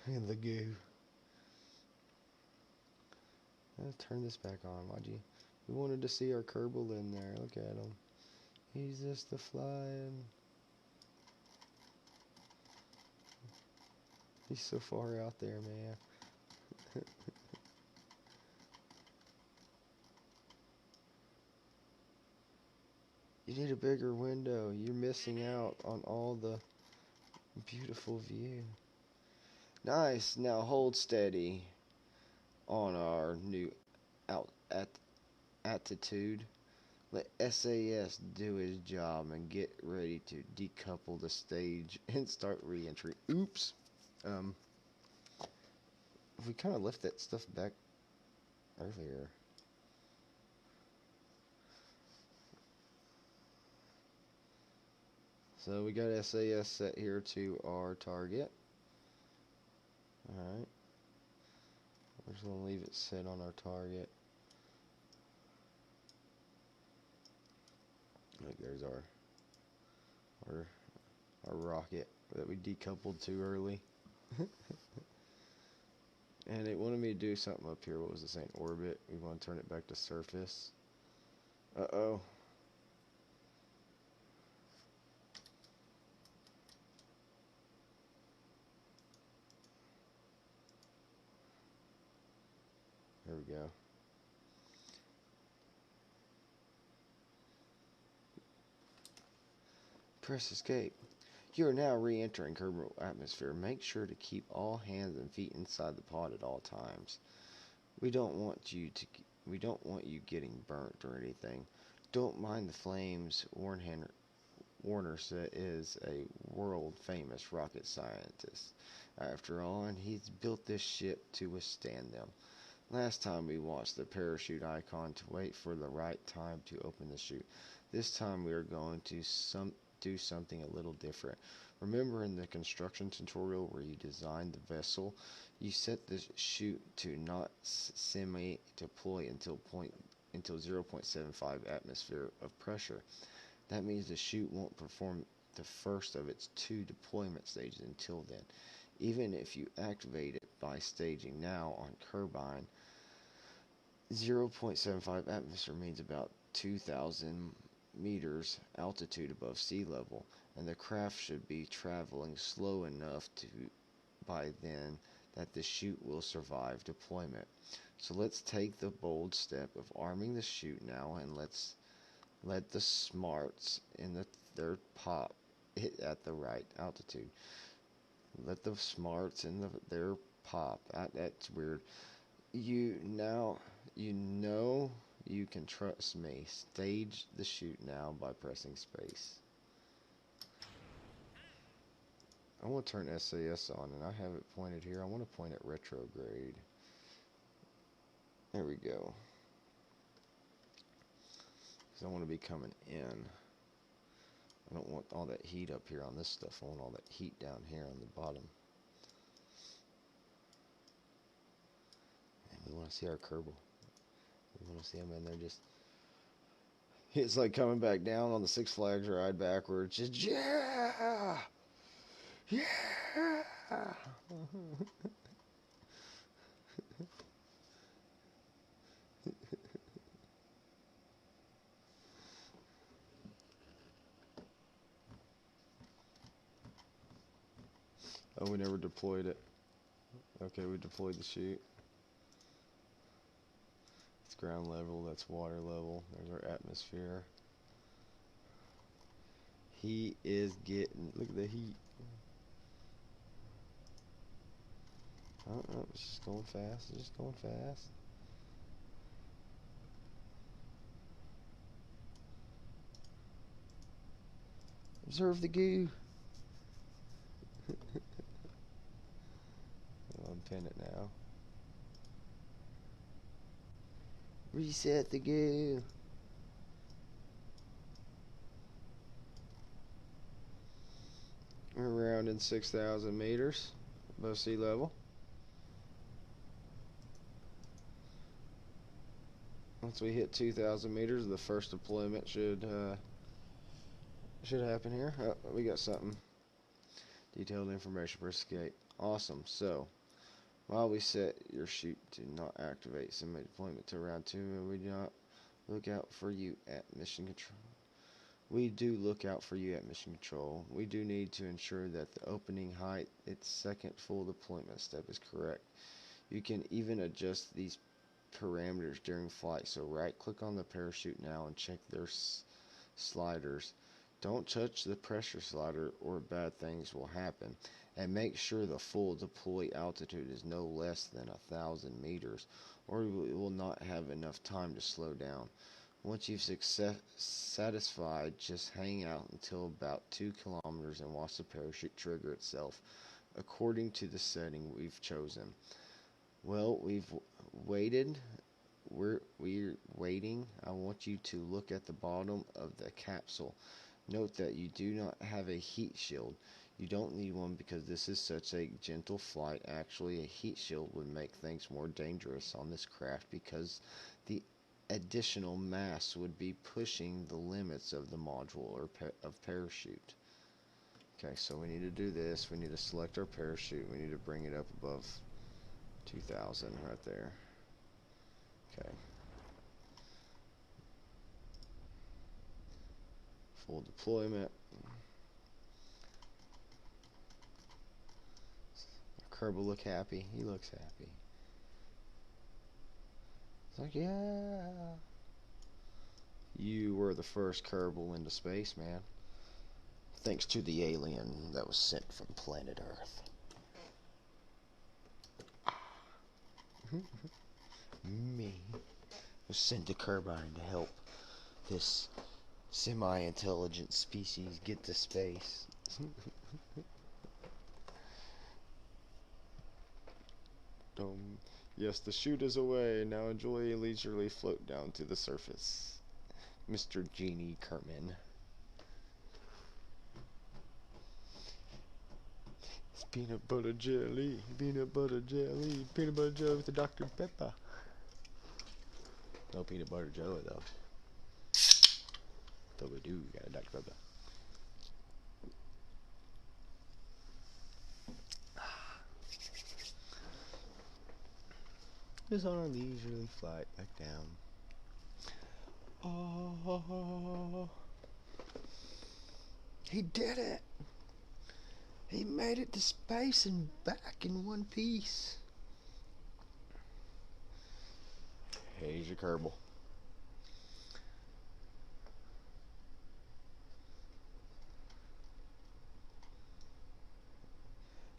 And the goo. Let's turn this back on. Why'd you? We wanted to see our Kerbal in there. Look at him. He's just a flying. He's so far out there, man. You need a bigger window. You're missing out on all the beautiful view. Nice. Now hold steady on our new out at attitude. Let SAS do his job and get ready to decouple the stage and start re-entry. Oops. We kind of left that stuff back earlier. So we got SAS set here to our target. Alright. We're just going to leave it set on our target. Look, there's our rocket that we decoupled too early. And it wanted me to do something up here. What was it saying? Orbit. We want to turn it back to surface. Uh-oh. There we go. Press escape. You are now re-entering Kerbal atmosphere. Make sure to keep all hands and feet inside the pod at all times. We don't want you getting burnt or anything. Don't mind the flames. Warner is a world-famous rocket scientist, after all, and he's built this ship to withstand them. Last time we watched the parachute icon to wait for the right time to open the chute. This time we are going to do something a little different. Remember in the construction tutorial where you designed the vessel, you set the chute to not semi-deploy until 0.75 atmosphere of pressure. That means the chute won't perform the first of its 2 deployment stages until then. Even if you activate it by staging now on Kerbal, 0.75 atmosphere means about 2,000 meters altitude above sea level, and the craft should be traveling slow enough by then that the chute will survive deployment. So let's take the bold step of arming the chute now, and let the smarts in the third pop hit at the right altitude. Let the smarts in their pop. That's weird. You know you can trust me. Stage the chute now by pressing space. I want to turn SAS on, and I have it pointed here. I want to point at retrograde. There we go. Because I want to be coming in. I don't want all that heat up here on this stuff. I want all that heat down here on the bottom. And we want to see our Kerbal. We want to see him in there just... It's like coming back down on the Six Flags ride backwards. Just, yeah! Yeah! Oh, we never deployed it. Okay, we deployed the chute. It's ground level, that's water level. There's our atmosphere. He is getting, look at the heat. Oh, no, it's just going fast, it's just going fast. Observe the goo. I'll unpin it now. Reset the goo. We're around in 6,000 meters above sea level. Once we hit 2,000 meters, the first deployment should happen here. Oh, we got something. Detailed information for escape. Awesome. So, while we set your chute to not activate semi-deployment to round 2, and we do not look out for you at mission control. We do look out for you at Mission Control. We do need to ensure that the opening height, its second full deployment step, is correct. You can even adjust these parameters during flight, so right click on the parachute now and check their sliders. Don't touch the pressure slider or bad things will happen, and make sure the full deploy altitude is no less than 1,000 meters, or you will not have enough time to slow down. Once you've satisfied, just hang out until about 2 kilometers and watch the parachute trigger itself according to the setting we've chosen. Well, we've waited. We're waiting. I want you to look at the bottom of the capsule. Note that you do not have a heat shield. You don't need one because this is such a gentle flight. Actually, a heat shield would make things more dangerous on this craft because the additional mass would be pushing the limits of the module or of parachute. Okay, so we need to do this. We need to select our parachute. We need to bring it up above 2,000 right there. Okay. Full deployment. Kerbal look happy. He looks happy. It's like, yeah. You were the first Kerbal into space, man. Thanks to the alien that was sent from planet Earth. Me was sent to Kerbal to help this semi-intelligent species get to space. Yes, the chute is away. Now enjoy a leisurely float down to the surface. Mr. Genie Kerman. It's peanut butter jelly, peanut butter jelly, peanut butter jelly with the Dr. Pepper. No peanut butter jelly though. But we do got a Dr. Pepper. Just on our leisurely flight back down. Oh, he did it! He made it to space and back in one piece. Here's your Kerbal.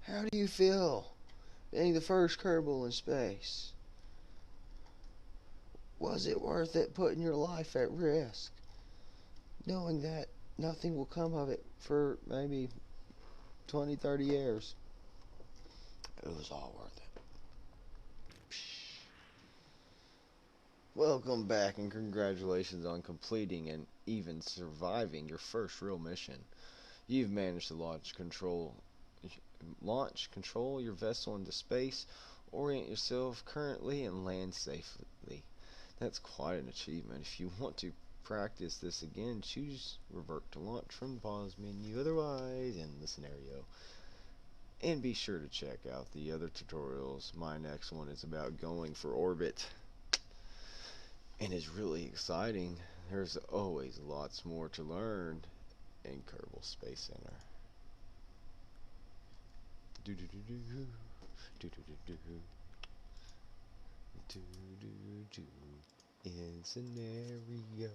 How do you feel being the first Kerbal in space? Was it worth it putting your life at risk, knowing that nothing will come of it for maybe 20, 30 years? It was all worth it. Welcome back and congratulations on completing and even surviving your first real mission. You've managed to launch control your vessel into space, orient yourself currently, and land safely. That's quite an achievement. If you want to practice this again, choose revert to launch from the pause menu, otherwise in the scenario. And be sure to check out the other tutorials. My next one is about going for orbit, and it's really exciting. There's always lots more to learn in Kerbal Space Center. Do do do do do do do do do do in scenario.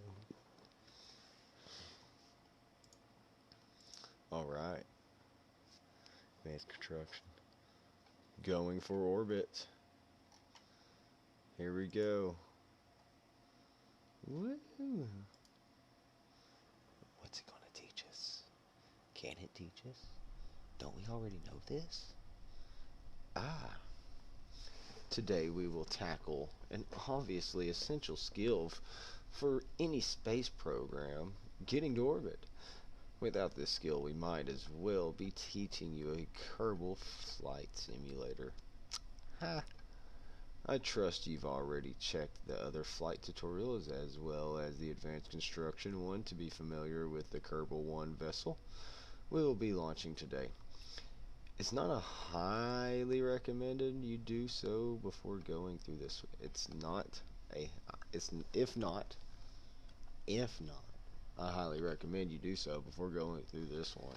Alright. Advanced construction. Going for orbit. Here we go. Woo! What's it gonna teach us? Can it teach us? Don't we already know this? Today we will tackle an obviously essential skill for any space program, getting to orbit. Without this skill, we might as well be teaching you a Kerbal flight simulator. Ha! I trust you've already checked the other flight tutorials as well as the advanced construction one to be familiar with the Kerbal 1 vessel we will be launching today. It's not a highly recommended you do so before going through this. If not, I highly recommend you do so before going through this one.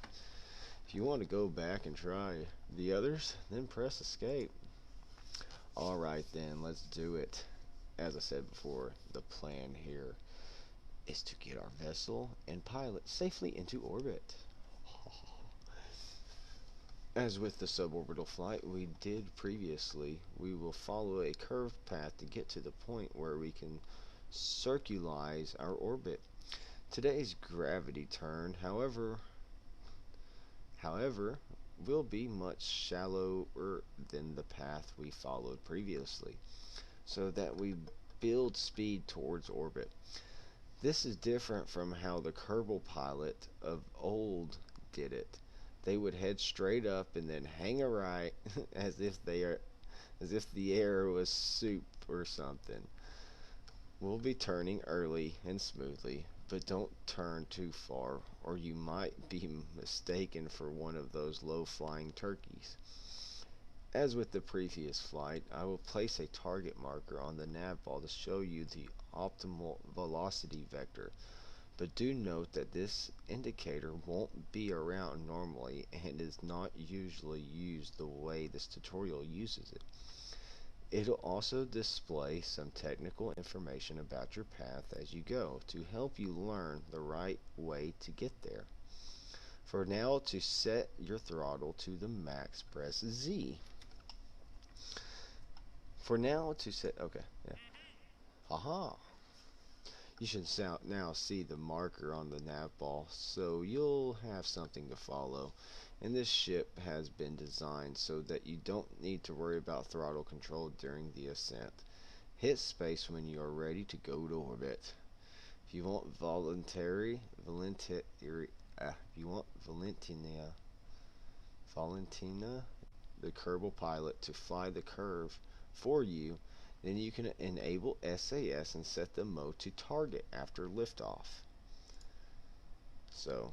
If you want to go back and try the others, then press escape. Alright then, let's do it. As I said before, the plan here is to get our vessel and pilot safely into orbit. As with the suborbital flight we did previously, we will follow a curved path to get to the point where we can circularize our orbit. Today's gravity turn, however, will be much shallower than the path we followed previously, so that we build speed towards orbit. This is different from how the Kerbal pilot of old did it. They would head straight up and then hang a right as if the air was soup or something. We'll be turning early and smoothly, but don't turn too far or you might be mistaken for one of those low-flying turkeys. As with the previous flight, I will place a target marker on the nav ball to show you the optimal velocity vector, but do note that this indicator won't be around normally and is not usually used the way this tutorial uses it. It'll also display some technical information about your path as you go to help you learn the right way to get there. For now, to set your throttle to the max, press Z. Okay, yeah. Haha. You should now see the marker on the nav ball, so you'll have something to follow. And this ship has been designed so that you don't need to worry about throttle control during the ascent. Hit space when you are ready to go to orbit. If you want Valentina, the Kerbal pilot, to fly the curve for you, then you can enable SAS and set the mode to target after liftoff. So,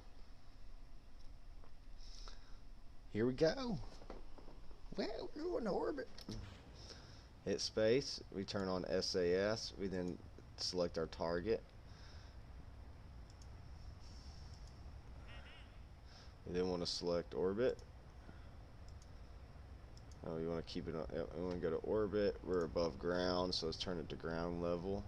here we go. Well, we're going to orbit. Hit space, we turn on SAS, we then select our target. We then want to select orbit. Oh, you want to keep it on, we want to go to orbit. We're above ground, so let's turn it to ground level.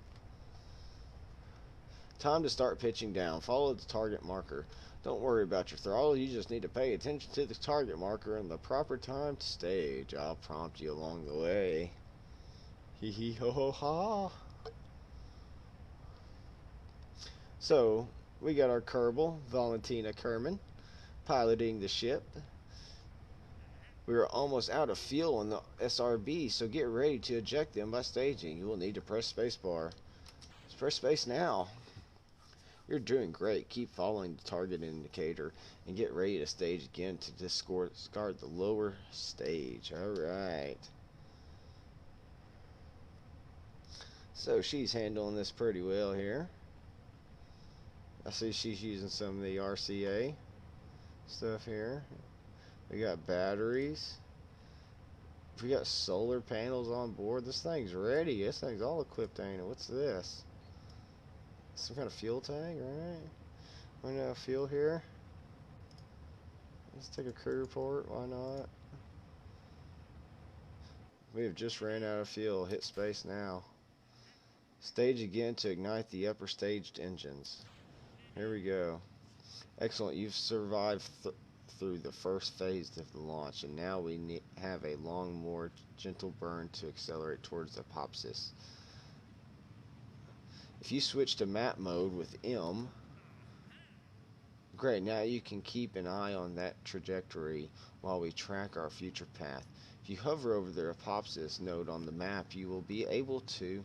Time to start pitching down. Follow the target marker. Don't worry about your throttle, you just need to pay attention to the target marker and the proper time to stage. I'll prompt you along the way. Hee hee ho ho ha. So, we got our Kerbal, Valentina Kerman, piloting the ship. We are almost out of fuel on the SRB, so get ready to eject them by staging. You will need to press spacebar. Press space now. You're doing great. Keep following the target indicator and get ready to stage again to discard the lower stage. Alright. So she's handling this pretty well here. I see she's using some of the RCA stuff here. We got batteries. We got solar panels on board. This thing's ready. This thing's all equipped, ain't it? What's this? Some kind of fuel tank, right? Running out of fuel here. Let's take a crew report. Why not? We have just ran out of fuel. Hit space now. Stage again to ignite the upper staged engines. Here we go. Excellent. You've survived through the first phase of the launch, and now we have a long, more gentle burn to accelerate towards the apopsis. If you switch to map mode with M, great, now you can keep an eye on that trajectory while we track our future path. If you hover over the apopsis node on the map, you will be able to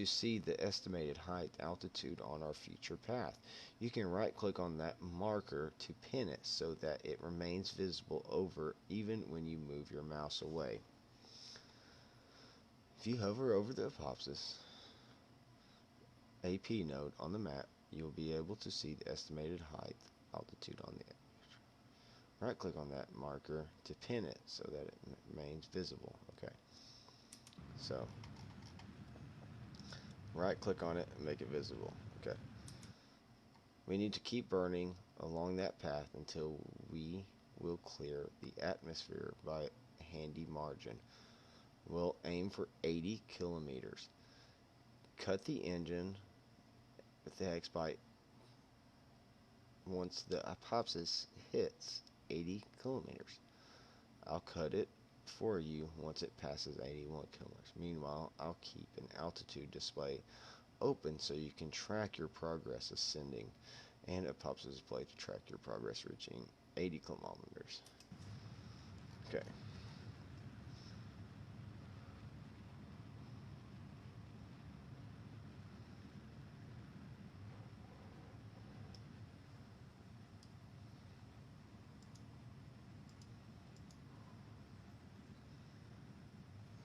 see the estimated height altitude on our future path. You can right click on that marker to pin it so that it remains visible even when you move your mouse away. If you hover over the apopsis AP node on the map, you will be able to see the estimated height altitude on the edge. Right click on that marker to pin it so that it remains visible. Okay. So Right click on it and make it visible. Okay. We need to keep burning along that path until we will clear the atmosphere by a handy margin. We'll aim for 80 kilometers. Cut the engine with the hex pipe once the apopsis hits 80 kilometers. I'll cut it for you once it passes 81 kilometers. Meanwhile, I'll keep an altitude display open so you can track your progress ascending, and a apopsis display to track your progress reaching 80 kilometers. Okay.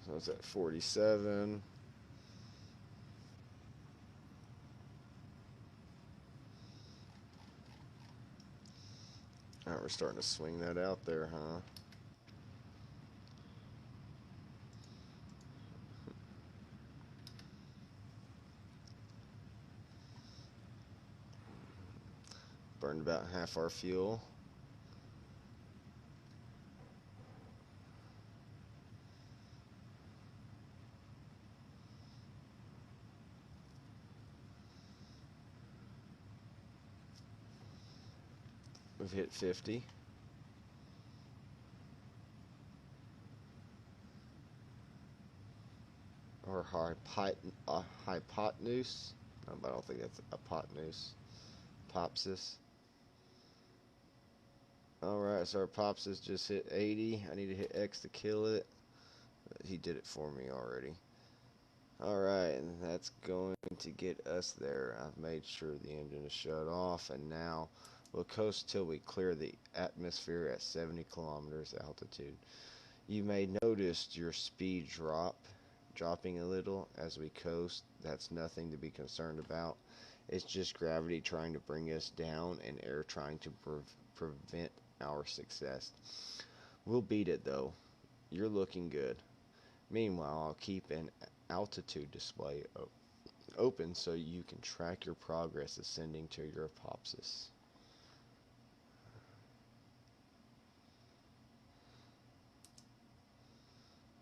So it's at 47. Alright, we're starting to swing that out there, huh? Burned about half our fuel. We've hit 50. Or hypotenuse. No, but I don't think that's hypotenuse. Popsis. Alright, so our popsis just hit 80. I need to hit X to kill it. He did it for me already. Alright, and that's going to get us there. I've made sure the engine is shut off, and now we'll coast till we clear the atmosphere at 70 kilometers altitude. You may notice your speed dropping a little as we coast. That's nothing to be concerned about. It's just gravity trying to bring us down and air trying to prevent our success. We'll beat it though. You're looking good. Meanwhile, I'll keep an altitude display open so you can track your progress ascending to your apopsis.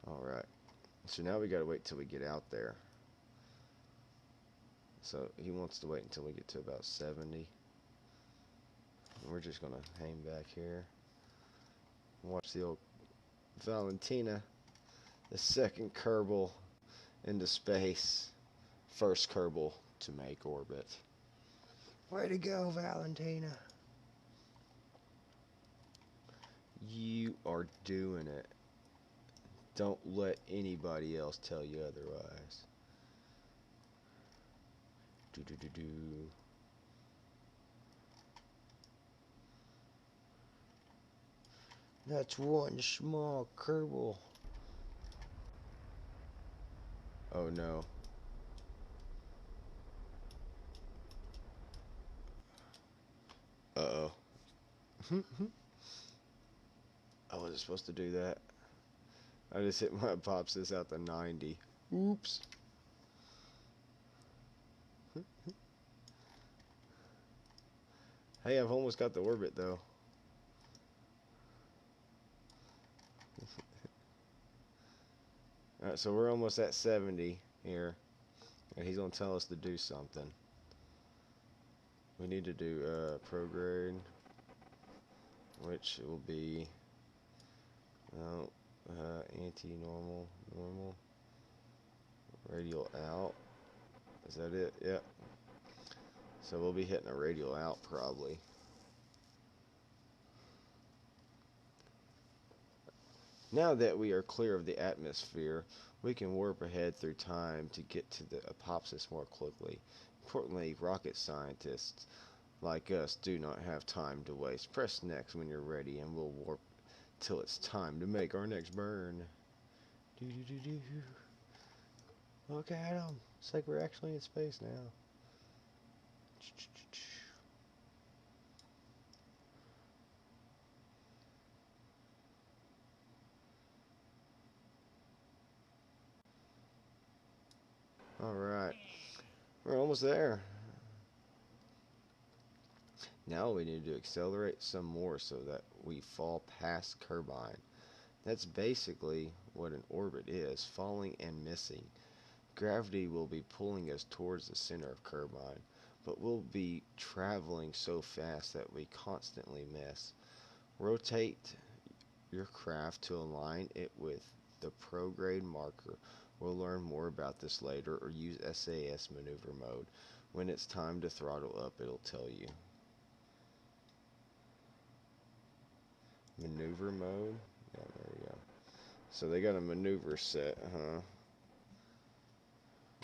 Alright, so now we gotta wait till we get out there. So he wants to wait until we get to about 70. We're just gonna hang back here. Watch the old Valentina, the second Kerbal into space. First Kerbal to make orbit. Way to go, Valentina. You are doing it. Don't let anybody else tell you otherwise. Do. That's one small Kerbal. Oh no. Uh-oh. I wasn't supposed to do that. I just hit my apopsis out to 90. Oops. Hey, I've almost got the orbit though. Alright, so we're almost at 70 here. And he's going to tell us to do something. We need to do prograde, which will be anti-normal, normal, radial out. Is that it? Yep. So we'll be hitting a radial out probably. Now that we are clear of the atmosphere, we can warp ahead through time to get to the apopsis more quickly. Importantly, rocket scientists like us do not have time to waste. Press next when you're ready and we'll warp till it's time to make our next burn. Do. Look at him. It's like we're actually in space now. Alright. We're almost there. Now we need to accelerate some more so that we fall past Kerbal. That's basically what an orbit is, falling and missing. Gravity will be pulling us towards the center of Kerbal, but we'll be traveling so fast that we constantly miss. Rotate your craft to align it with the prograde marker. We'll learn more about this later, or use SAS maneuver mode. When it's time to throttle up, it'll tell you. Maneuver mode? Yeah, there we go. So they got a maneuver set, huh?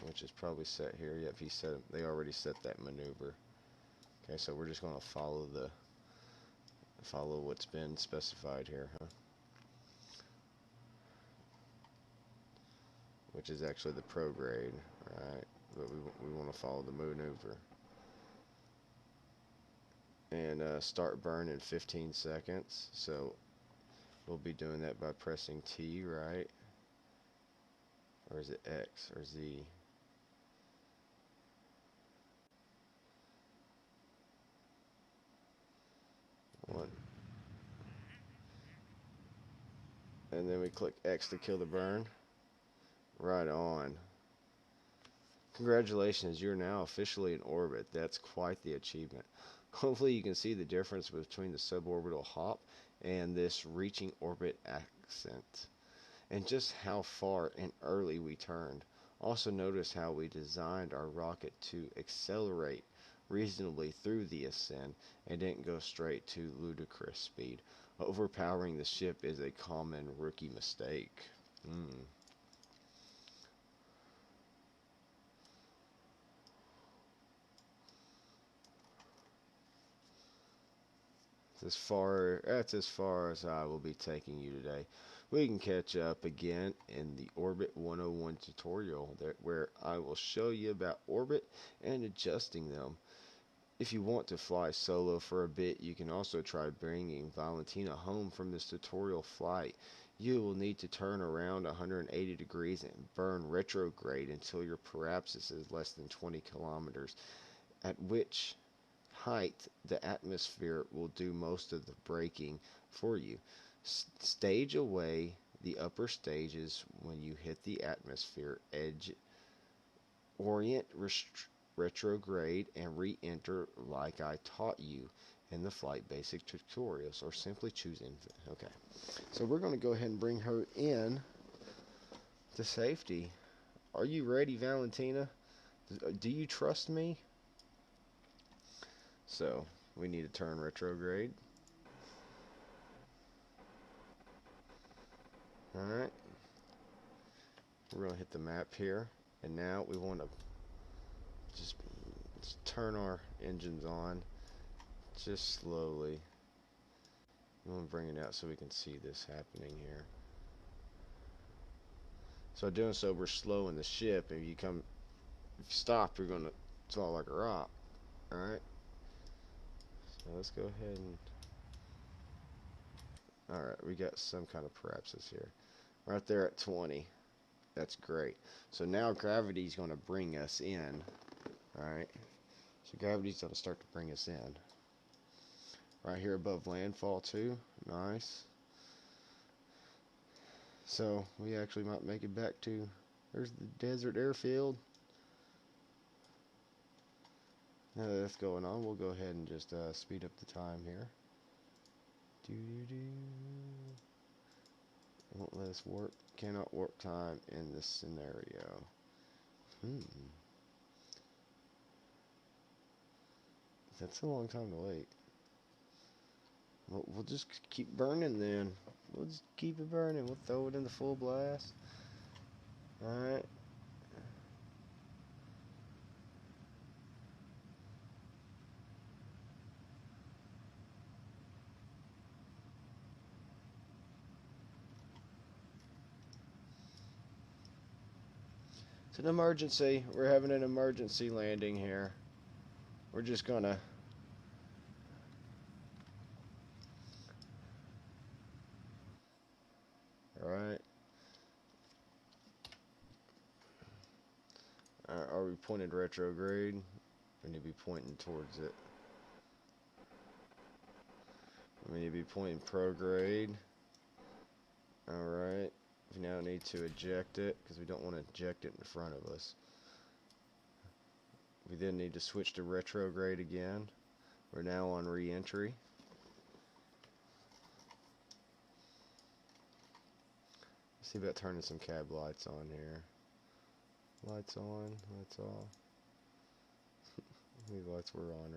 Which is probably set here. Yep, they already set that maneuver. Okay, so we're just going to follow what's been specified here, huh? Which is actually the prograde, right? But we want to follow the maneuver. And start burn in 15 seconds. So we'll be doing that by pressing T, right? Or is it X or Z? One. And then we click X to kill the burn. Right on. Congratulations, you're now officially in orbit. That's quite the achievement. Hopefully you can see the difference between the suborbital hop and this reaching orbit ascent, and just how far and early we turned. Also notice how we designed our rocket to accelerate reasonably through the ascent and didn't go straight to ludicrous speed. Overpowering the ship is a common rookie mistake. That's as far as I will be taking you today. We can catch up again in the Orbit 101 tutorial where I will show you about orbit and adjusting them. If you want to fly solo for a bit, you can also try bringing Valentina home from this tutorial flight. You will need to turn around 180 degrees and burn retrograde until your parallax is less than 20 kilometers, at which height the atmosphere will do most of the braking for you. Stage away the upper stages when you hit the atmosphere edge. Orient retrograde and re-enter like I taught you in the flight basic tutorials, or simply choose infinite. Okay, so we're going to go ahead and bring her in to safety. Are you ready, Valentina? Do you trust me? So we need to turn retrograde. Alright, we're going to hit the map here, and now we want to just turn our engines on just slowly. I'm going to bring it out so we can see this happening here. So doing so, we're slowing the ship. If you stop, you're going to fall like a rock. Alright, so let's go ahead and... Alright, we got some kind of paralysis here. Right there at 20. That's great. So now gravity's going to bring us in. Alright, so gravity's going to start to bring us in. Right here above landfall too. Nice. So we actually might make it back to... There's the desert airfield. Now that that's going on, we'll go ahead and just speed up the time here. It won't let us warp. Cannot warp time in this scenario. That's a long time to wait. Well, we'll just keep burning then. We'll just keep it burning. We'll throw it in the full blast. Alright. It's an emergency. We're having an emergency landing here. We're just gonna... Alright. Are we pointed retrograde. We need to be pointing towards it. We need to be pointing prograde. Alright. We now need to eject it, because we don't want to eject it in front of us. We then need to switch to retrograde again. We're now on re-entry. See about turning some cab lights on here. Lights on, lights off. These lights were on,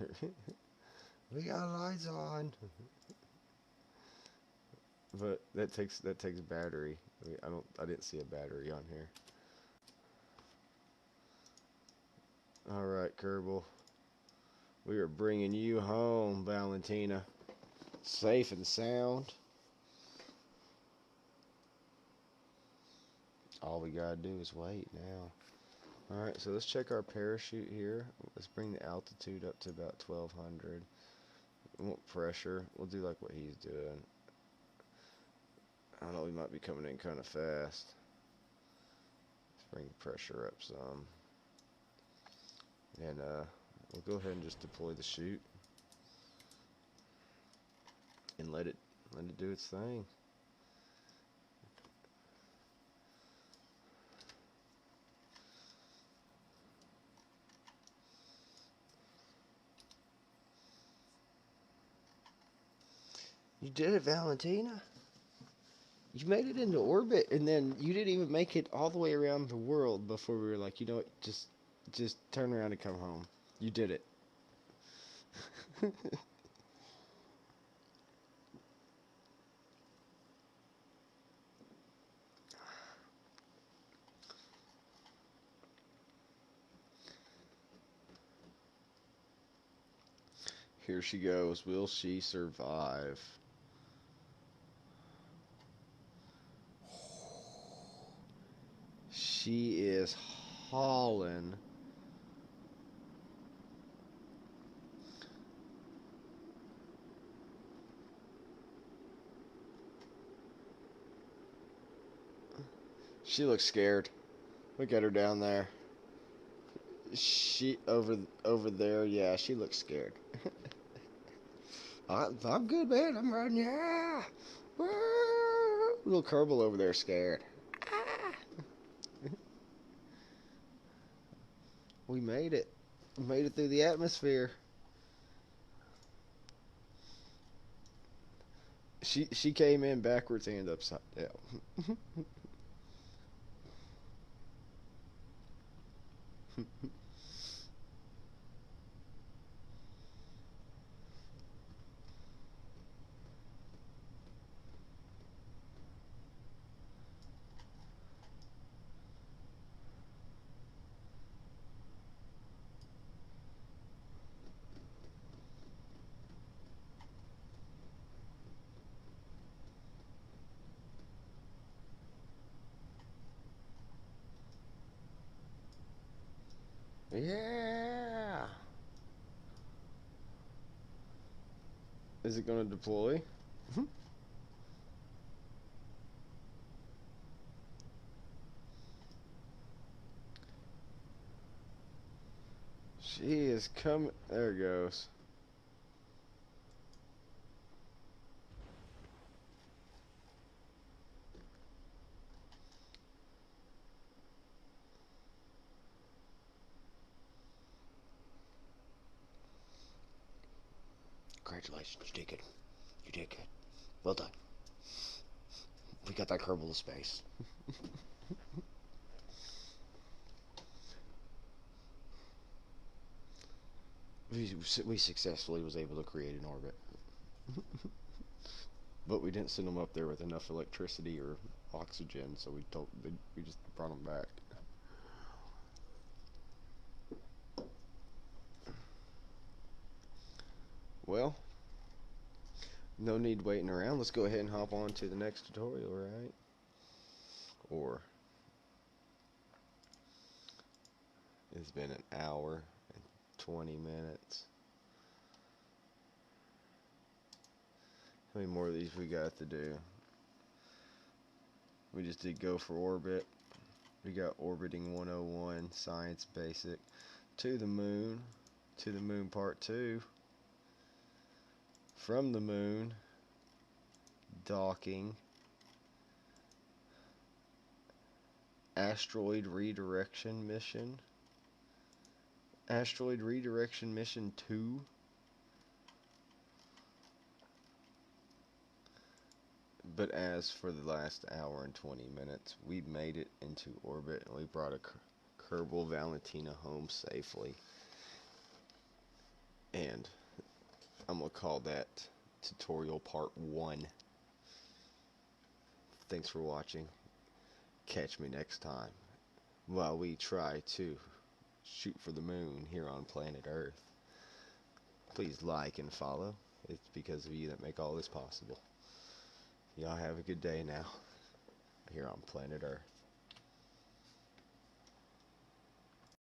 right? We got lights on. But that takes battery. I didn't see a battery on here. All right, Kerbal. We are bringing you home, Valentina. Safe and sound. All we gotta do is wait now. Alright, so let's check our parachute here. Let's bring the altitude up to about 1200. We want pressure. We'll do like what he's doing. I don't know, we might be coming in kind of fast. Let's bring the pressure up some. And we'll go ahead and just deploy the chute. And let it do its thing. You did it, Valentina. You made it into orbit, and then you didn't even make it all the way around the world before we were like, you know what, just turn around and come home. You did it. Here she goes. Will she survive? She is hauling. She looks scared. Look at her down there. She over there. Yeah, she looks scared. I'm good, man. I'm running. Yeah. Woo! Little Kerbal over there scared. We made it. We made it through the atmosphere. She came in backwards and upside down. Yeah. Is it going to deploy? She is coming. There it goes. Congratulations, you did good. You did good. Well done. We got that Kerbal to space. We successfully was able to create an orbit. But we didn't send them up there with enough electricity or oxygen, so we just brought them back. Well, no need waiting around. Let's go ahead and hop on to the next tutorial, right? Or it's been an hour and 20 minutes. How many more of these we got to do? We just did go for orbit. We got orbiting 101, science basic, to the moon part 2, from the moon, docking, asteroid redirection mission, asteroid redirection mission 2, but as for the last hour and 20 minutes, we made it into orbit and we brought a Kerbal Valentina home safely. And I'm going to call that tutorial part 1. Thanks for watching. Catch me next time while we try to shoot for the moon here on planet Earth. Please like and follow. It's because of you that make all this possible. Y'all have a good day now here on planet Earth.